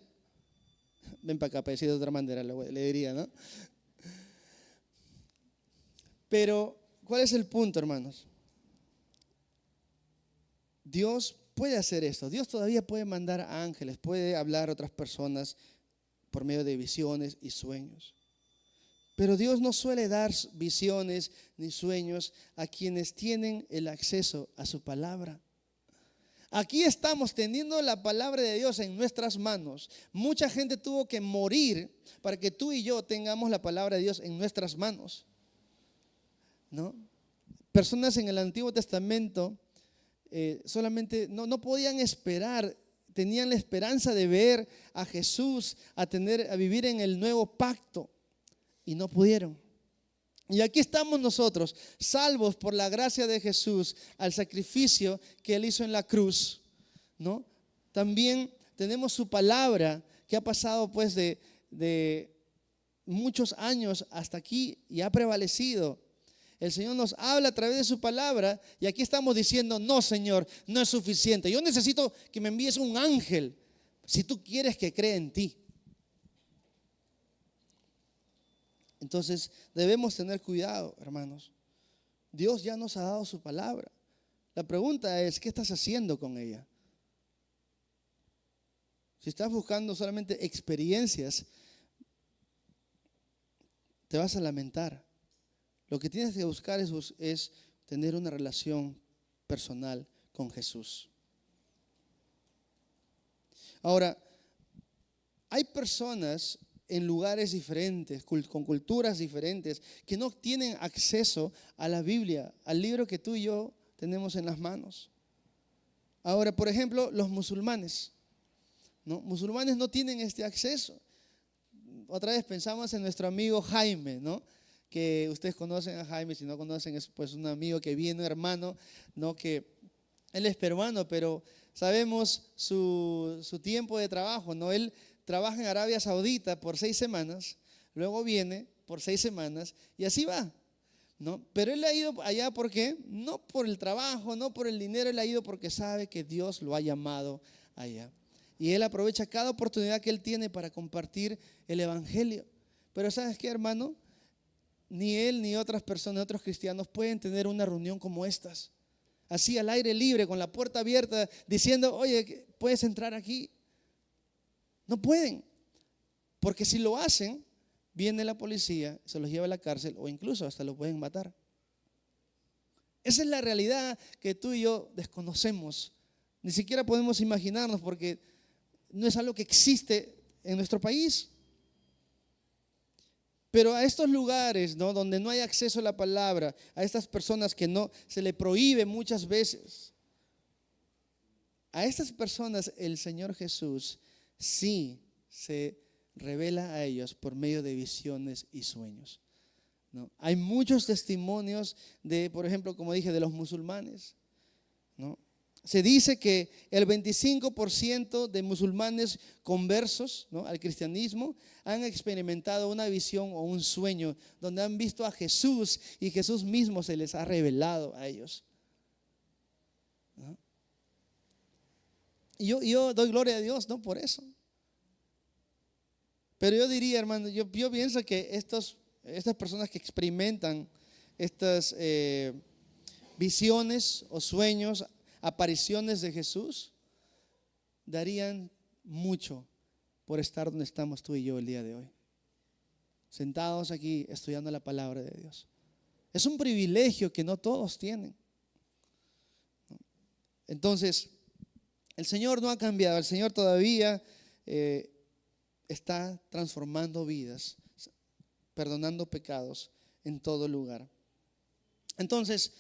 Ven para acá para decir de otra manera, le diría, ¿no? Pero, ¿cuál es el punto, hermanos? Dios puede hacer esto. Dios todavía puede mandar ángeles, puede hablar a otras personas por medio de visiones y sueños. Pero Dios no suele dar visiones ni sueños a quienes tienen el acceso a su palabra. Aquí estamos teniendo la palabra de Dios en nuestras manos. Mucha gente tuvo que morir para que tú y yo tengamos la palabra de Dios en nuestras manos, ¿no? Personas en el Antiguo Testamento solamente no podían esperar, tenían la esperanza de ver a Jesús, a vivir en el nuevo pacto y no pudieron. Y aquí estamos nosotros, salvos por la gracia de Jesús, al sacrificio que Él hizo en la cruz, ¿no? También tenemos su palabra que ha pasado pues de muchos años hasta aquí y ha prevalecido. El Señor nos habla a través de su palabra y aquí estamos diciendo, no, Señor, no es suficiente. Yo necesito que me envíes un ángel si tú quieres que crea en ti. Entonces debemos tener cuidado, hermanos. Dios ya nos ha dado su palabra. La pregunta es, ¿qué estás haciendo con ella? Si estás buscando solamente experiencias, te vas a lamentar. Lo que tienes que buscar es tener una relación personal con Jesús. Ahora, hay personas en lugares diferentes, con culturas diferentes, que no tienen acceso a la Biblia, al libro que tú y yo tenemos en las manos. Ahora, por ejemplo, los musulmanes, ¿no? Musulmanes no tienen este acceso. Otra vez pensamos en nuestro amigo Jaime, ¿no? Que ustedes conocen a Jaime, si no conocen es pues un amigo que viene, hermano, ¿no? Que él es peruano, pero sabemos su tiempo de trabajo, ¿no? Él trabaja en Arabia Saudita por 6 semanas, luego viene por 6 semanas y así va, ¿no? Pero él ha ido allá, ¿por qué? No por el trabajo, no por el dinero, él ha ido porque sabe que Dios lo ha llamado allá. Y él aprovecha cada oportunidad que él tiene para compartir el evangelio. Pero ¿sabes qué, hermano? Ni él ni otras personas, otros cristianos pueden tener una reunión como estas, así al aire libre, con la puerta abierta, diciendo, oye, ¿puedes entrar aquí? No pueden, porque si lo hacen, viene la policía, se los lleva a la cárcel o incluso hasta lo pueden matar. Esa es la realidad que tú y yo desconocemos. Ni siquiera podemos imaginarnos porque no es algo que existe en nuestro país. Pero a estos lugares, ¿no?, donde no hay acceso a la palabra, a estas personas que no se le prohíbe muchas veces, a estas personas el Señor Jesús sí se revela a ellos por medio de visiones y sueños, ¿no? Hay muchos testimonios de, por ejemplo, como dije, de los musulmanes, ¿no? Se dice que el 25% de musulmanes conversos, ¿no?, al cristianismo han experimentado una visión o un sueño donde han visto a Jesús y Jesús mismo se les ha revelado a ellos, ¿no? Y yo doy gloria a Dios, ¿no?, por eso. Pero yo diría, hermano, yo pienso que estas personas que experimentan estas visiones o sueños, apariciones de Jesús, darían mucho por estar donde estamos tú y yo el día de hoy, sentados aquí estudiando la palabra de Dios. Es un privilegio que no todos tienen. Entonces, el Señor no ha cambiado, el Señor todavía está transformando vidas, perdonando pecados en todo lugar. Entonces,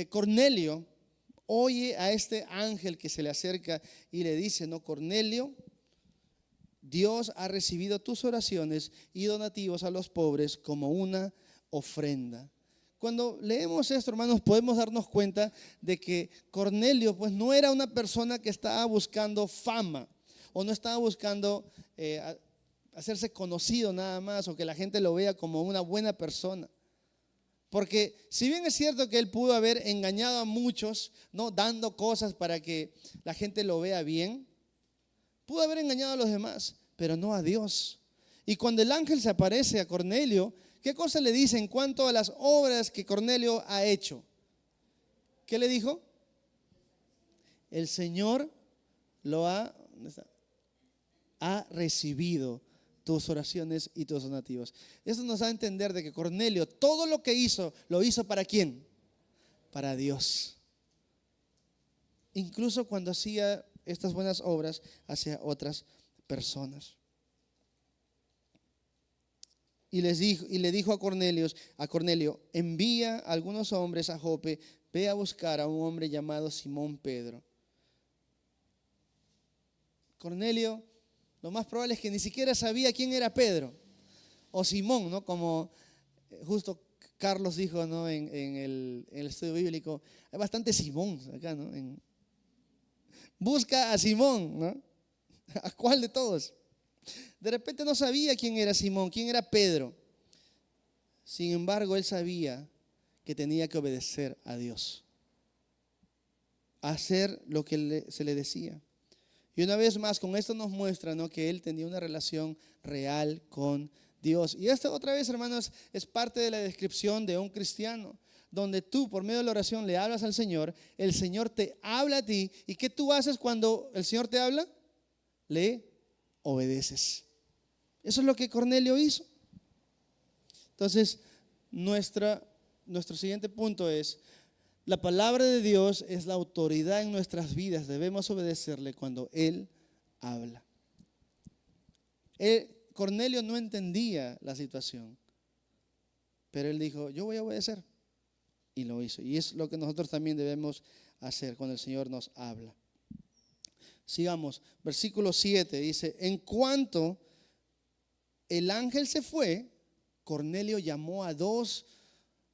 Cornelio oye a este ángel que se le acerca y le dice, no, Cornelio, Dios ha recibido tus oraciones y donativos a los pobres como una ofrenda. Cuando leemos esto, hermanos, podemos darnos cuenta de que Cornelio pues no era una persona que estaba buscando fama o no estaba buscando hacerse conocido nada más o que la gente lo vea como una buena persona. Porque si bien es cierto que él pudo haber engañado a muchos, ¿no?, dando cosas para que la gente lo vea bien, pudo haber engañado a los demás, pero no a Dios. Y cuando el ángel se aparece a Cornelio, ¿qué cosa le dice en cuanto a las obras que Cornelio ha hecho? ¿Qué le dijo? El Señor lo ha recibido tus oraciones y tus donativos. Eso nos da a entender de que Cornelio, todo lo que hizo, lo hizo ¿para quién? Para Dios. Incluso cuando hacía estas buenas obras hacia otras personas. Y le dijo a Cornelio, envía a algunos hombres a Jope, ve a buscar a un hombre llamado Simón Pedro. Cornelio, lo más probable es que ni siquiera sabía quién era Pedro o Simón, ¿no? Como justo Carlos dijo, ¿no?, en el estudio bíblico, hay bastante Simón acá, ¿no? Busca a Simón, ¿no? ¿A cuál de todos? De repente no sabía quién era Simón, quién era Pedro. Sin embargo, él sabía que tenía que obedecer a Dios, hacer lo que se le decía. Y una vez más, con esto nos muestra, ¿no?, que él tenía una relación real con Dios. Y esto otra vez, hermanos, es parte de la descripción de un cristiano, donde tú por medio de la oración le hablas al Señor, el Señor te habla a ti. ¿Y qué tú haces cuando el Señor te habla? Le obedeces. Eso es lo que Cornelio hizo. Entonces, nuestro siguiente punto es: la palabra de Dios es la autoridad en nuestras vidas. Debemos obedecerle cuando Él habla. Cornelio no entendía la situación, pero él dijo, yo voy a obedecer. Y lo hizo. Y es lo que nosotros también debemos hacer cuando el Señor nos habla. Sigamos. Versículo 7 dice, en cuanto el ángel se fue, Cornelio llamó a 2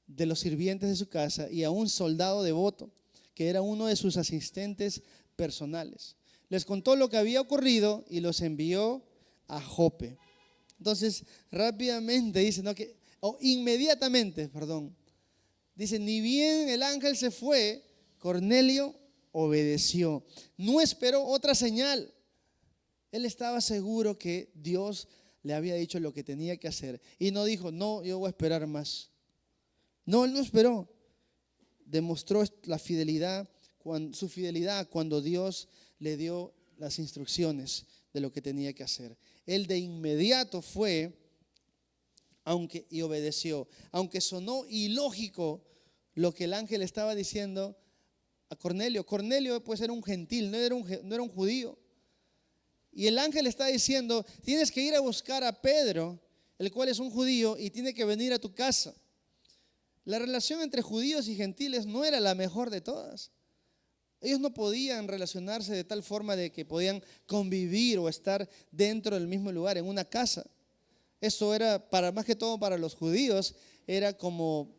de los sirvientes de su casa y a un soldado devoto, que era uno de sus asistentes personales. Les contó lo que había ocurrido y los envió a Jope. Entonces, rápidamente dice, ¿no?, inmediatamente, dice, ni bien el ángel se fue, Cornelio obedeció. No esperó otra señal. Él estaba seguro que Dios le había dicho lo que tenía que hacer. Y no dijo, no, yo voy a esperar más. No, él no esperó. Demostró la fidelidad, su fidelidad cuando Dios le dio las instrucciones de lo que tenía que hacer. Él de inmediato fue y obedeció. Aunque sonó ilógico lo que el ángel estaba diciendo a Cornelio. Cornelio pues era un gentil, no era un judío. Y el ángel está diciendo, tienes que ir a buscar a Pedro, el cual es un judío, y tiene que venir a tu casa. La relación entre judíos y gentiles no era la mejor de todas. Ellos no podían relacionarse de tal forma de que podían convivir o estar dentro del mismo lugar, en una casa. Eso era, más que todo para los judíos, era como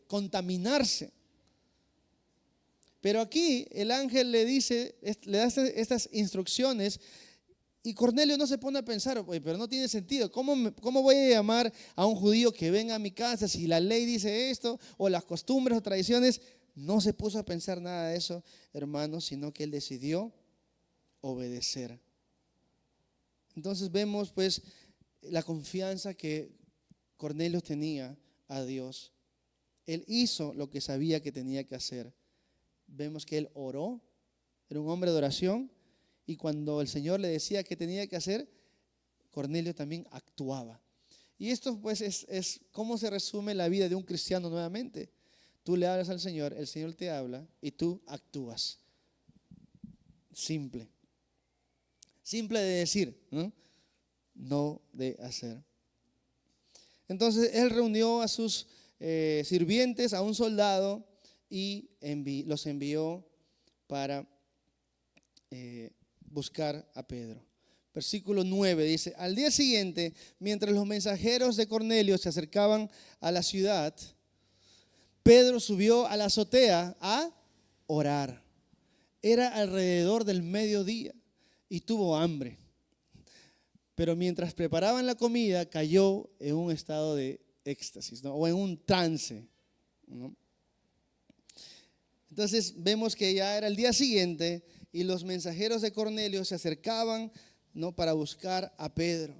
contaminarse. Pero aquí el ángel le da estas instrucciones y Cornelio no se pone a pensar, oye, pero no tiene sentido. ¿Cómo voy a llamar a un judío que venga a mi casa si la ley dice esto o las costumbres o tradiciones? No se puso a pensar nada de eso, hermanos, sino que él decidió obedecer. Entonces vemos pues la confianza que Cornelio tenía a Dios. Él hizo lo que sabía que tenía que hacer. Vemos que él oró, era un hombre de oración, y cuando el Señor le decía qué tenía que hacer, Cornelio también actuaba. Y esto pues es cómo se resume la vida de un cristiano nuevamente. Tú le hablas al Señor, el Señor te habla y tú actúas. Simple. Simple de decir, ¿no? No de hacer. Entonces él reunió a sus sirvientes a un soldado y los envió para buscar a Pedro. Versículo 9 dice: al día siguiente, mientras los mensajeros de Cornelio se acercaban a la ciudad, Pedro subió a la azotea a orar. Era alrededor del mediodía y tuvo hambre. Pero mientras preparaban la comida, cayó en un estado de éxtasis, ¿no? O en un trance, ¿no? Entonces vemos que ya era el día siguiente y los mensajeros de Cornelio se acercaban, ¿no?, para buscar a Pedro.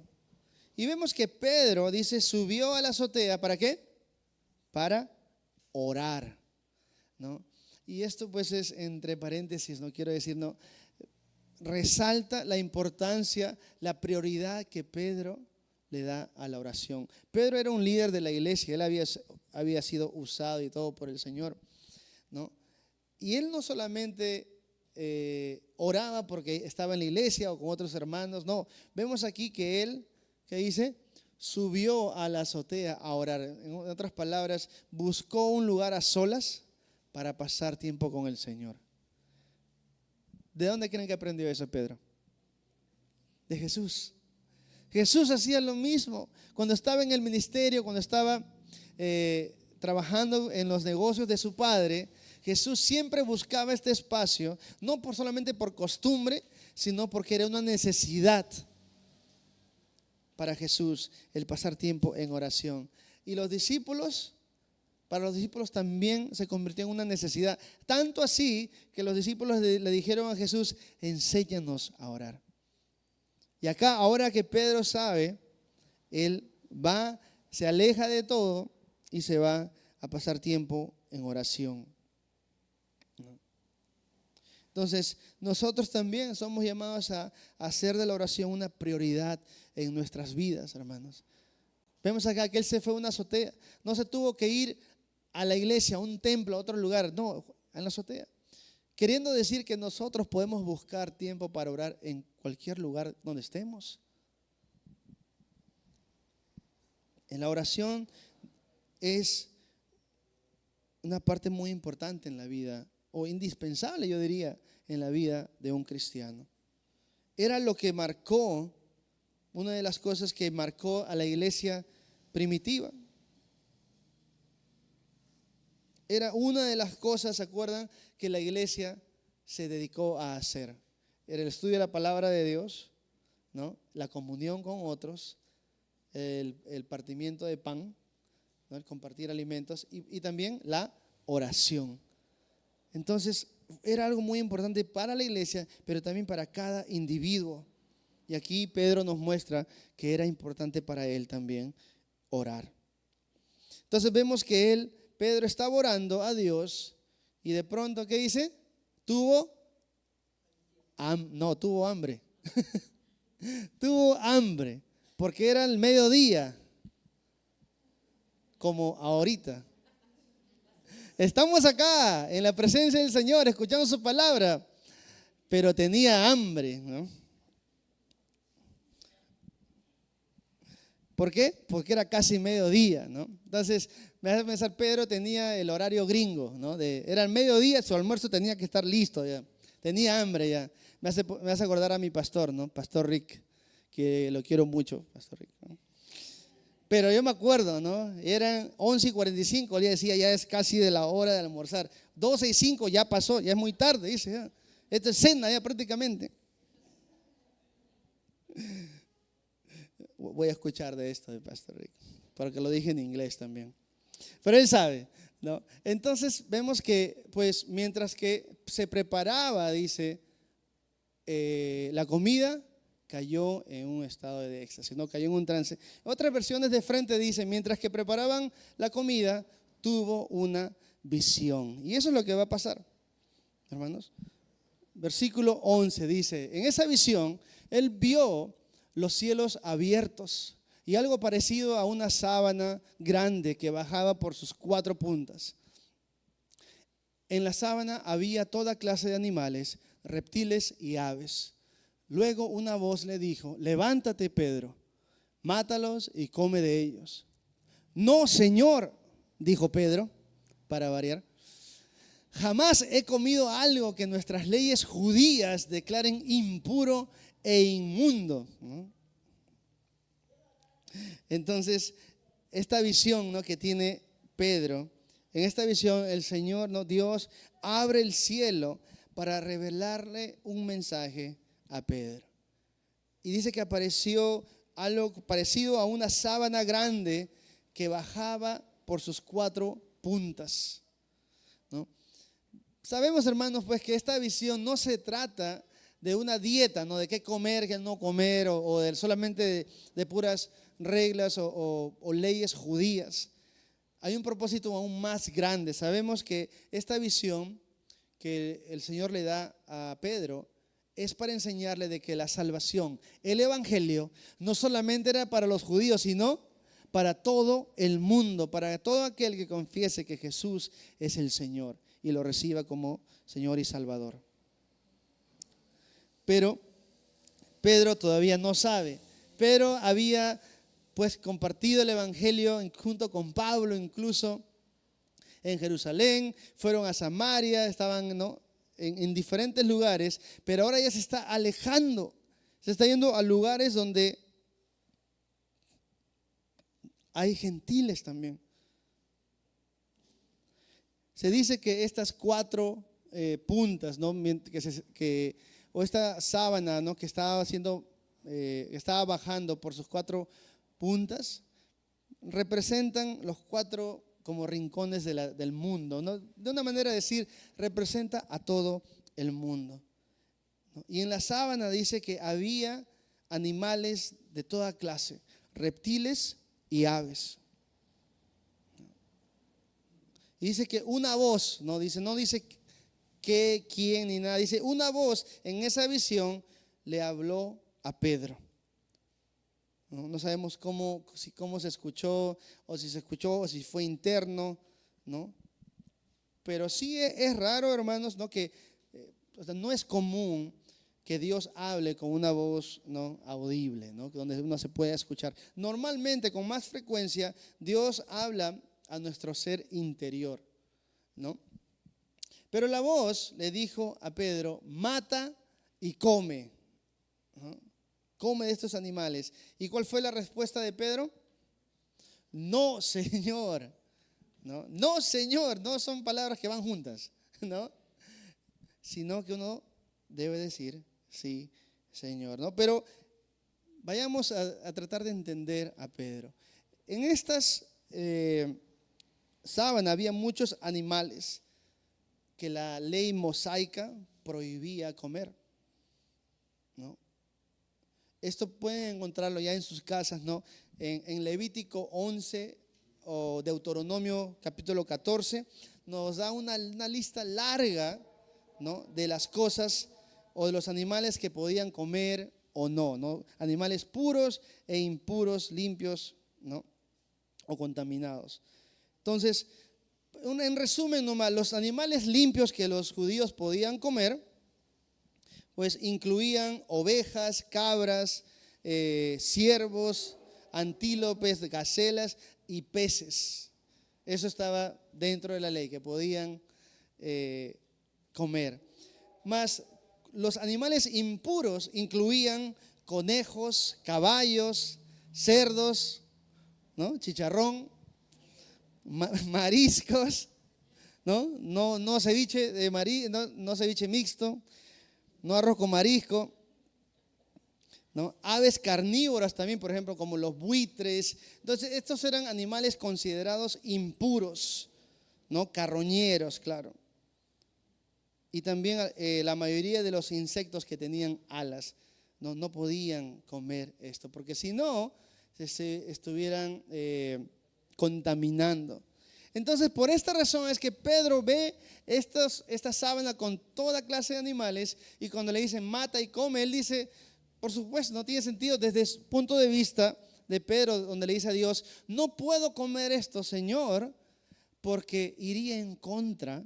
Y vemos que Pedro, dice, subió a la azotea, ¿para qué? Para orar, ¿no? Y esto pues es entre paréntesis, no quiero decir, no, resalta la importancia, la prioridad que Pedro le da a la oración. Pedro era un líder de la iglesia, él había sido usado y todo por el Señor, ¿no? Y él no solamente oraba porque estaba en la iglesia o con otros hermanos, no, vemos aquí que él, ¿qué dice? Subió a la azotea a orar. En otras palabras, buscó un lugar a solas para pasar tiempo con el Señor. ¿De dónde creen que aprendió eso Pedro? De Jesús. Jesús hacía lo mismo cuando estaba en el ministerio, cuando estaba trabajando en los negocios de su padre. Jesús siempre buscaba este espacio, no solamente por costumbre, sino porque era una necesidad para Jesús el pasar tiempo en oración. Y para los discípulos también se convirtió en una necesidad. Tanto así que los discípulos le dijeron a Jesús: enséñanos a orar. Y acá, ahora que Pedro sabe, él se aleja de todo y se va a pasar tiempo en oración. Entonces, nosotros también somos llamados a hacer de la oración una prioridad en nuestras vidas, hermanos. Vemos acá que él se fue a una azotea. No se tuvo que ir a la iglesia, a un templo, a otro lugar. No, en la azotea. Queriendo decir que nosotros podemos buscar tiempo para orar en cualquier lugar donde estemos. En la oración es una parte muy importante en la vida, o indispensable, yo diría, en la vida de un cristiano. Era lo que marcó, una de las cosas que marcó a la iglesia primitiva. Era una de las cosas, ¿se acuerdan?, que la iglesia se dedicó a hacer. Era el estudio de la palabra de Dios, ¿no?, la comunión con otros, el partimiento de pan, ¿no?, el compartir alimentos y también la oración. Entonces, era algo muy importante para la iglesia, pero también para cada individuo. Y aquí Pedro nos muestra que era importante para él también orar. Entonces vemos que Pedro estaba orando a Dios y de pronto, ¿qué dice? Tuvo hambre. Tuvo hambre, porque era el mediodía, como ahorita. Estamos acá en la presencia del Señor, escuchando su palabra, pero tenía hambre, ¿no? ¿Por qué? Porque era casi mediodía, ¿no? Entonces, me hace pensar, Pedro tenía el horario gringo, ¿no? Era el mediodía, su almuerzo tenía que estar listo ya. Tenía hambre ya. Me hace acordar a mi pastor, ¿no? Pastor Rick, que lo quiero mucho, Pastor Rick, ¿no? Pero yo me acuerdo, ¿no? Eran 11:45, le decía, ya es casi de la hora de almorzar. 12:05 ya pasó, ya es muy tarde, dice, ya. Esto es cena ya prácticamente. Voy a escuchar de esto de Pastor Rick, porque lo dije en inglés también. Pero él sabe, ¿no? Entonces vemos que, pues, mientras que se preparaba, dice, la comida, cayó en un estado de éxtasis, no, cayó en un trance. Otras versiones de frente dicen, mientras que preparaban la comida, tuvo una visión. Y eso es lo que va a pasar, hermanos. Versículo 11 dice, en esa visión, él vio los cielos abiertos y algo parecido a una sábana grande que bajaba por sus 4 puntas. En la sábana había toda clase de animales, reptiles y aves. Luego una voz le dijo, levántate, Pedro, mátalos y come de ellos. No, Señor, dijo Pedro, para variar. Jamás he comido algo que nuestras leyes judías declaren impuro e inmundo, ¿no? Entonces, esta visión, ¿no?, que tiene Pedro, en esta visión el Señor, ¿no?, Dios abre el cielo para revelarle un mensaje a Pedro. Y dice que apareció algo parecido a una sábana grande que bajaba por sus 4 puntas, ¿no? Sabemos, hermanos, pues que esta visión no se trata de una dieta, ¿no?, de qué comer, qué no comer, o solamente de puras reglas o leyes judías. Hay un propósito aún más grande. Sabemos que esta visión que el Señor le da a Pedro es para enseñarle de que la salvación, el evangelio, no solamente era para los judíos, sino para todo el mundo, para todo aquel que confiese que Jesús es el Señor y lo reciba como Señor y Salvador. Pero Pedro todavía no sabe. Pedro había pues compartido el evangelio junto con Pablo, incluso en Jerusalén, fueron a Samaria, estaban, ¿no?, en diferentes lugares, pero ahora ya se está alejando, se está yendo a lugares donde hay gentiles también. Se dice que estas 4 puntas, ¿no?, o esta sábana, ¿no?, que estaba estaba bajando por sus 4 puntas, representan los 4 como rincones del mundo, ¿no? De una manera de decir, representa a todo el mundo, ¿no? Y en la sábana dice que había animales de toda clase, reptiles y aves. Y dice que una voz, no dice qué, quién ni nada, dice una voz en esa visión le habló a Pedro. No sabemos cómo se escuchó, o si se escuchó, o si fue interno, ¿no? Pero sí es raro, hermanos, ¿no?, que no es común que Dios hable con una voz, ¿no?, audible, ¿no?, donde uno se pueda escuchar. Normalmente, con más frecuencia, Dios habla a nuestro ser interior, ¿no? Pero la voz le dijo a Pedro, mata y come, ¿no? Come de estos animales. ¿Y cuál fue la respuesta de Pedro? No, Señor. No, Señor, no son palabras que van juntas, ¿no? Sino que uno debe decir, sí, Señor, ¿no? Pero vayamos a tratar de entender a Pedro. En estas sábanas había muchos animales que la ley mosaica prohibía comer, ¿no? Esto pueden encontrarlo ya en sus casas, ¿no? En Levítico 11 o Deuteronomio capítulo 14 nos da una lista larga, ¿no?, de las cosas o de los animales que podían comer o no, ¿no? Animales puros e impuros, limpios, ¿no?, o contaminados. Entonces, en resumen nomás, los animales limpios que los judíos podían comer pues incluían ovejas, cabras, ciervos, antílopes, gacelas y peces. Eso estaba dentro de la ley, que podían comer. Más los animales impuros incluían conejos, caballos, cerdos, ¿no?, chicharrón, mariscos, no ceviche de no ceviche mixto, no arroz con marisco, ¿no? Aves carnívoras también, por ejemplo, como los buitres. Entonces, estos eran animales considerados impuros, ¿no? Carroñeros, claro. Y también la mayoría de los insectos que tenían alas, no podían comer esto, porque si no, se estuvieran contaminando. Entonces, por esta razón es que Pedro ve esta sábana con toda clase de animales, y cuando le dicen mata y come, él dice, por supuesto, no tiene sentido desde su punto de vista de Pedro, donde le dice a Dios, no puedo comer esto, Señor, porque iría en contra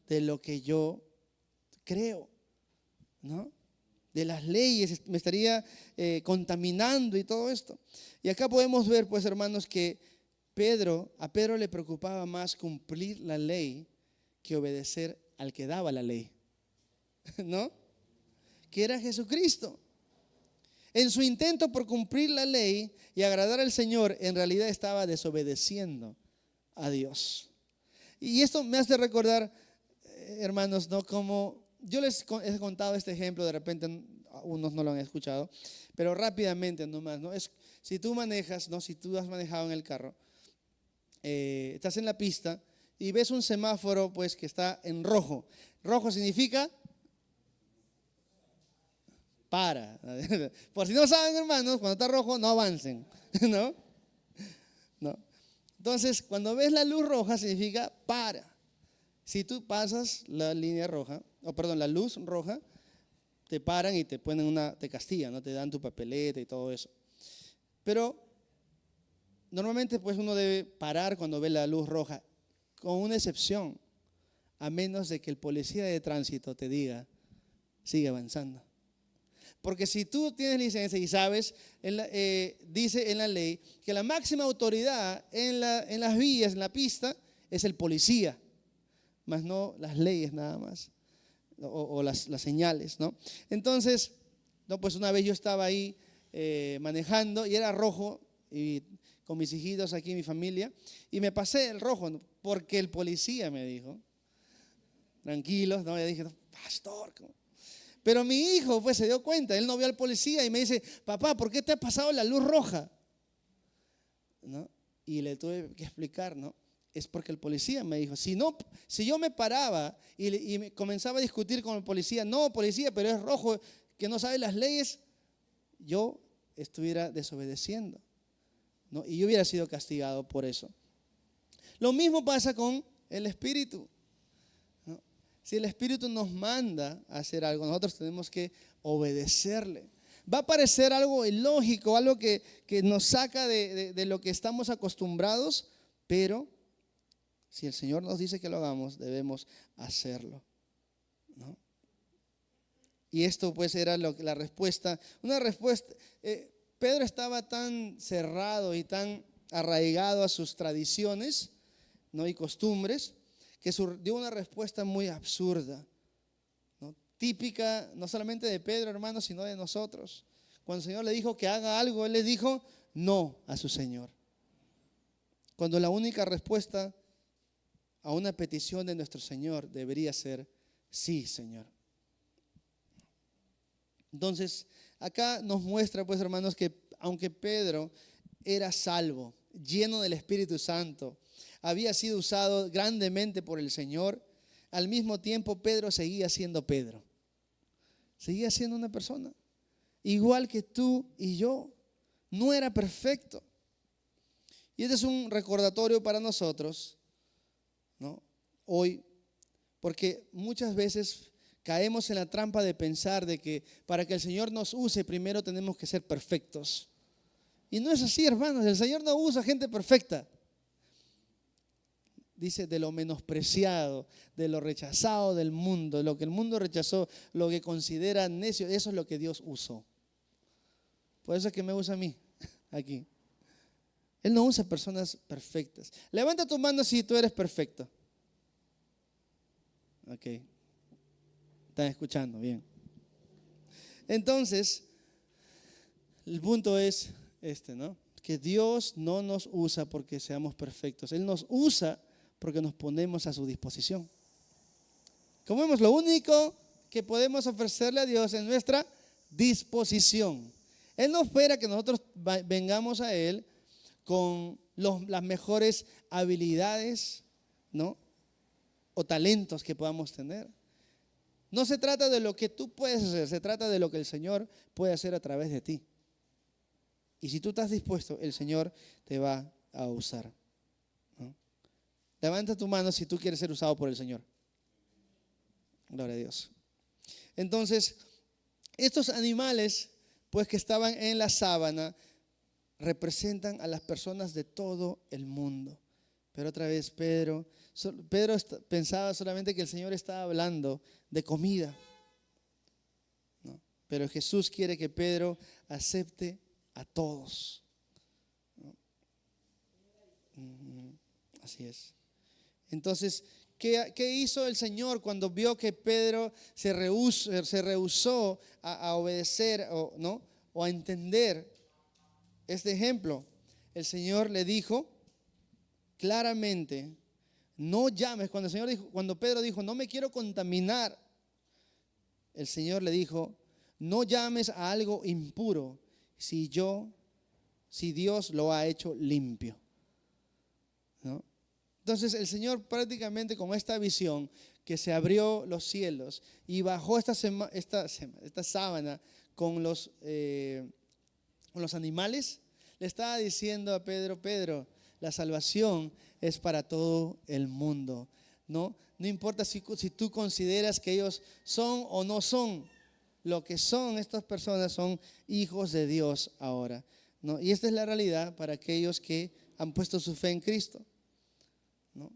de lo que yo creo, ¿no? De las leyes, me estaría contaminando y todo esto. Y acá podemos ver, pues, hermanos, que a Pedro le preocupaba más cumplir la ley que obedecer al que daba la ley, ¿no? Que era Jesucristo. En su intento por cumplir la ley y agradar al Señor, en realidad estaba desobedeciendo a Dios. Y esto me hace recordar, hermanos, ¿no? Como yo les he contado este ejemplo, de repente unos no lo han escuchado, pero rápidamente nomás, ¿no? Si tú manejas, ¿no? Si tú has manejado en el carro, estás en la pista y ves un semáforo pues que está en rojo. Rojo significa para. Por si no saben, hermanos, cuando está rojo no avancen, ¿no? No. Entonces, cuando ves la luz roja significa para. Si tú pasas la línea roja, la luz roja, te paran y te ponen te castigan, ¿no? Te dan tu papeleta y todo eso. Pero normalmente pues uno debe parar cuando ve la luz roja, con una excepción, a menos de que el policía de tránsito te diga, sigue avanzando. Porque si tú tienes licencia y sabes, dice en la ley que la máxima autoridad en las vías, en la pista, es el policía, más no las leyes nada más, o las señales, ¿no? Entonces, no, pues una vez yo estaba ahí manejando y era rojo, y con mis hijitos aquí, mi familia, y me pasé el rojo, ¿no? Porque el policía me dijo, tranquilos, ¿no? Yo dije, pastor, ¿cómo? Pero mi hijo pues se dio cuenta, él no vio al policía y me dice, papá, ¿por qué te ha pasado la luz roja? ¿No? Y le tuve que explicar, ¿no? Es porque el policía me dijo, si yo me paraba y me comenzaba a discutir con el policía, no, policía, pero es rojo, que no sabe las leyes, yo estuviera desobedeciendo, ¿no? Y yo hubiera sido castigado por eso. Lo mismo pasa con el Espíritu. Si el Espíritu nos manda a hacer algo, nosotros tenemos que obedecerle. Va a parecer algo ilógico, algo que nos saca de lo que estamos acostumbrados, pero si el Señor nos dice que lo hagamos, debemos hacerlo, ¿no? Y esto pues era la respuesta. Una respuesta. Pedro estaba tan cerrado y tan arraigado a sus tradiciones, ¿no? Y costumbres, que dio una respuesta muy absurda, ¿no? Típica no solamente de Pedro, hermano, sino de nosotros. Cuando el Señor le dijo que haga algo, Él le dijo no a su Señor. Cuando la única respuesta a una petición de nuestro Señor debería ser sí, Señor. Entonces, acá nos muestra, pues, hermanos, que aunque Pedro era salvo, lleno del Espíritu Santo, había sido usado grandemente por el Señor, al mismo tiempo Pedro seguía siendo Pedro. Seguía siendo una persona, igual que tú y yo. No era perfecto. Y este es un recordatorio para nosotros, ¿no? Hoy, porque muchas veces caemos en la trampa de pensar de que para que el Señor nos use, primero tenemos que ser perfectos. Y no es así, hermanos. El Señor no usa gente perfecta. Dice de lo menospreciado, de lo rechazado del mundo, lo que el mundo rechazó, lo que considera necio, eso es lo que Dios usó. Por eso es que me usa a mí aquí. Él no usa personas perfectas. Levanta tu mano si tú eres perfecto. Ok. Están escuchando, bien. Entonces, el punto es ¿no? Que Dios no nos usa porque seamos perfectos. Él nos usa porque nos ponemos a su disposición. Como vemos, lo único que podemos ofrecerle a Dios es nuestra disposición. Él no espera que nosotros vengamos a Él con las mejores habilidades, ¿no? O talentos que podamos tener. No se trata de lo que tú puedes hacer, se trata de lo que el Señor puede hacer a través de ti. Y si tú estás dispuesto, el Señor te va a usar, ¿no? Levanta tu mano si tú quieres ser usado por el Señor. Gloria a Dios. Entonces, estos animales, pues que estaban en la sábana, representan a las personas de todo el mundo. Pero otra vez Pedro pensaba solamente que el Señor estaba hablando de comida, ¿no? Pero Jesús quiere que Pedro acepte a todos, ¿no? Así es. Entonces, ¿qué hizo el Señor cuando vio que Pedro se rehusó a obedecer o a entender este ejemplo? El Señor le dijo claramente: no llames. Cuando Pedro dijo, no me quiero contaminar, el Señor le dijo: no llames a algo impuro si Dios lo ha hecho limpio, ¿no? Entonces el Señor, prácticamente con esta visión, que se abrió los cielos y bajó esta sábana con los animales, le estaba diciendo a Pedro: Pedro, la salvación es para todo el mundo, ¿no? No importa si tú consideras que ellos son o no son. Lo que son estas personas son hijos de Dios ahora, ¿no? Y esta es la realidad para aquellos que han puesto su fe en Cristo, ¿no?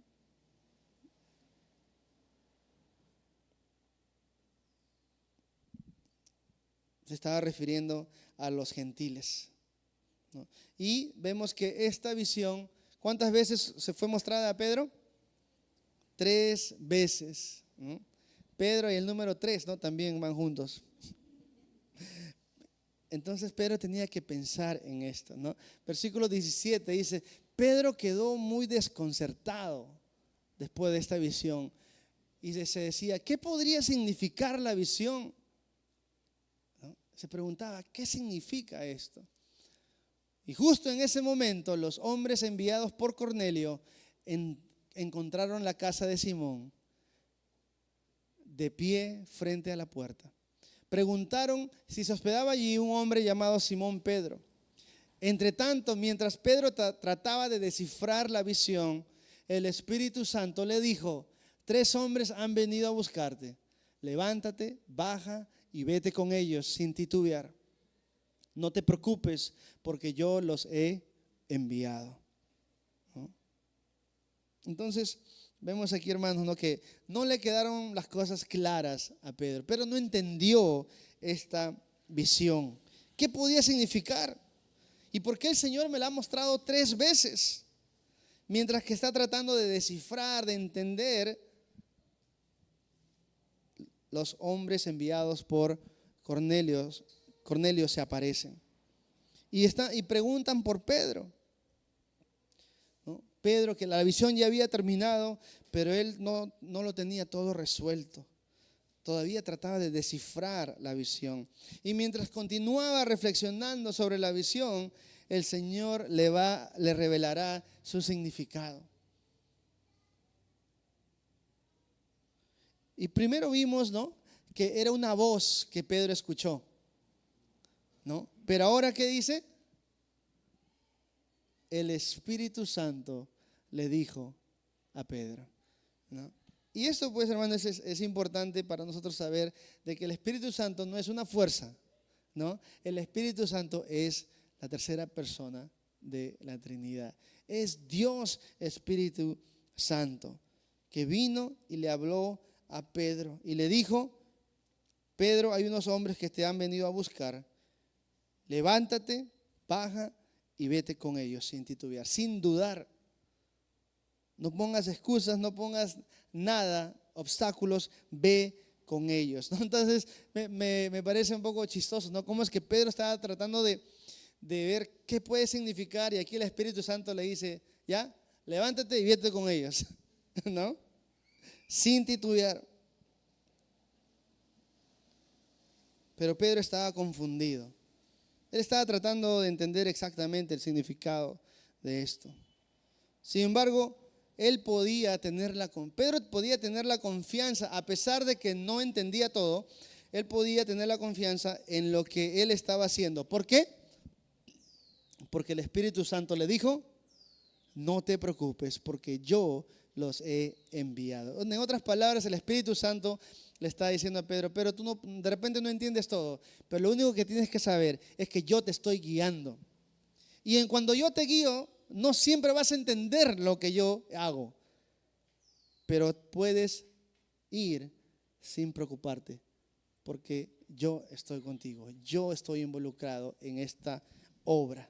Se estaba refiriendo a los gentiles, ¿no? Y vemos que esta visión, ¿cuántas veces se fue mostrada a Pedro? 3 veces, ¿no? Pedro y el número 3, ¿no? También van juntos. Entonces Pedro tenía que pensar en esto, ¿no? Versículo 17 dice: Pedro quedó muy desconcertado después de esta visión y se decía: ¿qué podría significar la visión? ¿No? Se preguntaba: ¿qué significa esto? Y justo en ese momento los hombres enviados por Cornelio encontraron la casa de Simón de pie frente a la puerta. Preguntaron si se hospedaba allí un hombre llamado Simón Pedro. Entre tanto, mientras Pedro trataba de descifrar la visión, el Espíritu Santo le dijo: 3 hombres han venido a buscarte. Levántate, baja y vete con ellos sin titubear. No te preocupes, porque yo los he enviado, ¿no? Entonces, vemos aquí, hermanos, ¿no?, que no le quedaron las cosas claras a Pedro. Pero no entendió esta visión. ¿Qué podía significar? ¿Y por qué el Señor me la ha mostrado 3 veces? Mientras que está tratando de descifrar, de entender, los hombres enviados por Cornelio se aparecen y preguntan por Pedro, ¿no? Pedro, que la visión ya había terminado, pero él no lo tenía todo resuelto. Todavía trataba de descifrar la visión. Y mientras continuaba reflexionando sobre la visión, el Señor le revelará su significado. Y primero vimos, ¿no?, que era una voz que Pedro escuchó, ¿no? Pero ahora, ¿qué dice? El Espíritu Santo le dijo a Pedro, ¿no? Y esto, pues, hermanos, es importante para nosotros saber de que el Espíritu Santo no es una fuerza, ¿no? El Espíritu Santo es la tercera persona de la Trinidad. Es Dios Espíritu Santo, que vino y le habló a Pedro y le dijo: Pedro, hay unos hombres que te han venido a buscar. Levántate, baja y vete con ellos sin titubear, sin dudar. No pongas excusas, no pongas nada, obstáculos, ve con ellos, ¿no? Entonces me parece un poco chistoso, ¿no? Cómo es que Pedro estaba tratando de ver qué puede significar, y aquí el Espíritu Santo le dice: ya, levántate y vete con ellos, ¿no? Sin titubear. Pero Pedro estaba confundido. Él estaba tratando de entender exactamente el significado de esto. Sin embargo, Pedro podía tener la confianza, a pesar de que no entendía todo. Él podía tener la confianza en lo que él estaba haciendo. ¿Por qué? Porque el Espíritu Santo le dijo: no te preocupes, porque yo los he enviado. En otras palabras, el Espíritu Santo le está diciendo a Pedro: pero tú de repente no entiendes todo, pero lo único que tienes que saber es que yo te estoy guiando. Y cuando yo te guío, no siempre vas a entender lo que yo hago, pero puedes ir sin preocuparte, porque yo estoy contigo, yo estoy involucrado en esta obra.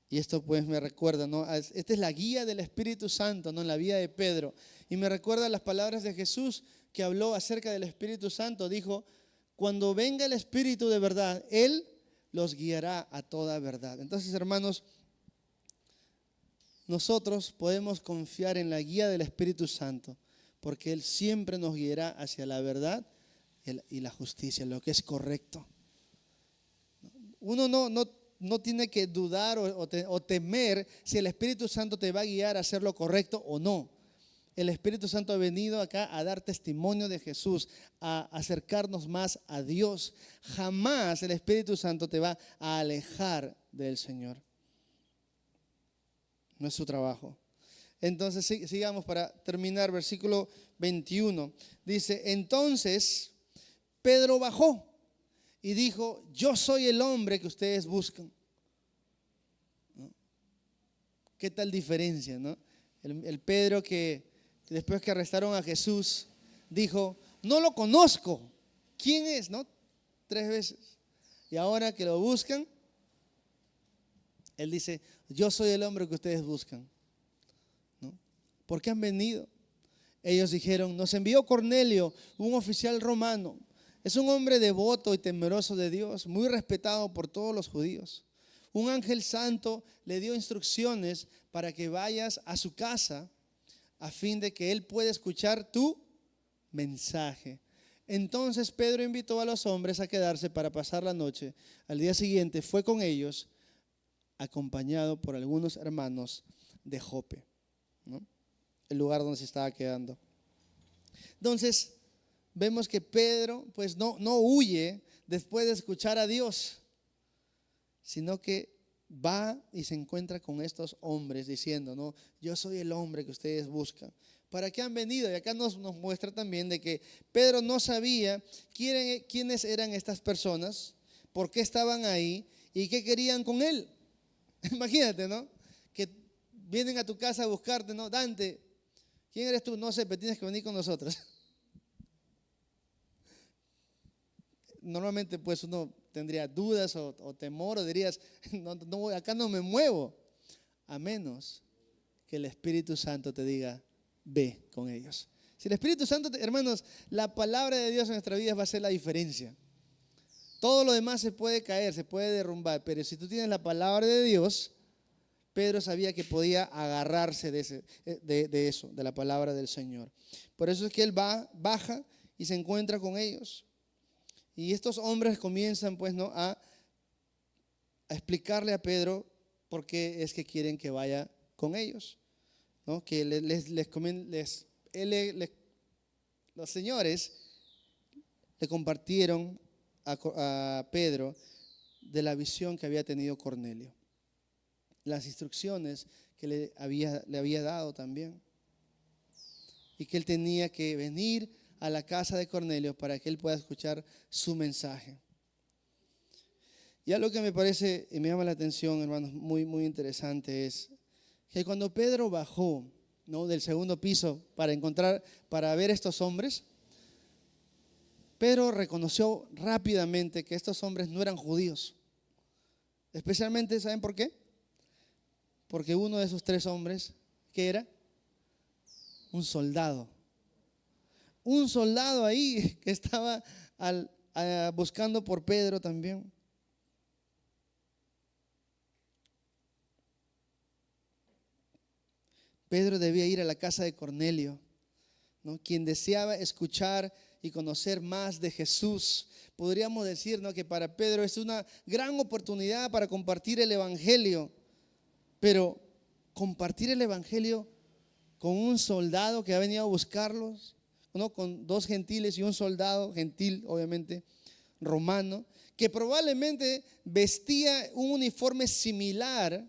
Y esto pues me recuerda, ¿no? Esta es la guía del Espíritu Santo, ¿no? En la vida de Pedro. Y me recuerda las palabras de Jesús que habló acerca del Espíritu Santo. Dijo, cuando venga el Espíritu de verdad, Él los guiará a toda verdad. Entonces, hermanos, nosotros podemos confiar en la guía del Espíritu Santo, porque Él siempre nos guiará hacia la verdad y la justicia, lo que es correcto. Uno no tiene que dudar o temer si el Espíritu Santo te va a guiar a hacer lo correcto o no. El Espíritu Santo ha venido acá a dar testimonio de Jesús, a acercarnos más a Dios. Jamás el Espíritu Santo te va a alejar del Señor. No es su trabajo. Entonces sigamos para terminar, versículo 21. Dice, entonces Pedro bajó y dijo, yo soy el hombre que ustedes buscan. ¿No? ¿Qué tal diferencia, no? El Pedro que después que arrestaron a Jesús dijo, no lo conozco. ¿Quién es? ¿No? 3 veces. Y ahora que lo buscan, él dice, yo soy el hombre que ustedes buscan. ¿No? ¿Por qué han venido? Ellos dijeron, nos envió Cornelio, un oficial romano. Es un hombre devoto y temeroso de Dios, muy respetado por todos los judíos. Un ángel santo le dio instrucciones para que vayas a su casa a fin de que él pueda escuchar tu mensaje. Entonces Pedro invitó a los hombres a quedarse para pasar la noche. Al día siguiente fue con ellos, acompañado por algunos hermanos de Jope, ¿no? El lugar donde se estaba quedando. Entonces vemos que Pedro pues no huye después de escuchar a Dios, sino que va y se encuentra con estos hombres diciendo, no, yo soy el hombre que ustedes buscan. ¿Para qué han venido? Y acá nos muestra también de que Pedro no sabía quiénes eran estas personas, por qué estaban ahí y qué querían con él. Imagínate, ¿no? Que vienen a tu casa a buscarte, ¿no? Dante, ¿quién eres tú? No sé, pero tienes que venir con nosotros. Normalmente pues uno tendría dudas o temor o dirías, no, acá no me muevo, a menos que el Espíritu Santo te diga, ve con ellos. Si el Espíritu Santo, hermanos, la palabra de Dios en nuestra vida va a ser la diferencia. Todo lo demás se puede caer, se puede derrumbar, pero si tú tienes la palabra de Dios, Pedro sabía que podía agarrarse de eso, de la palabra del Señor. Por eso es que él baja y se encuentra con ellos. Y estos hombres comienzan pues, ¿no? a explicarle a Pedro por qué es que quieren que vaya con ellos, ¿no? Que los señores le compartieron a Pedro de la visión que había tenido Cornelio, las instrucciones que le había dado también, y que él tenía que venir a la casa de Cornelio para que él pueda escuchar su mensaje. Y algo que me parece y me llama la atención, hermanos, muy, muy interesante es que cuando Pedro bajó, ¿no? del segundo piso para ver estos hombres, Pedro reconoció rápidamente que estos hombres no eran judíos. Especialmente, ¿saben por qué? Porque uno de esos 3 hombres, ¿qué era? Un soldado. Un soldado ahí que estaba buscando por Pedro también. Pedro debía ir a la casa de Cornelio, ¿no? Quien deseaba escuchar y conocer más de Jesús. Podríamos decir, ¿no? que para Pedro es una gran oportunidad para compartir el Evangelio, pero compartir el Evangelio con un soldado que ha venido a buscarlos, ¿no? Con 2 gentiles y un soldado gentil, obviamente, romano, que probablemente vestía un uniforme similar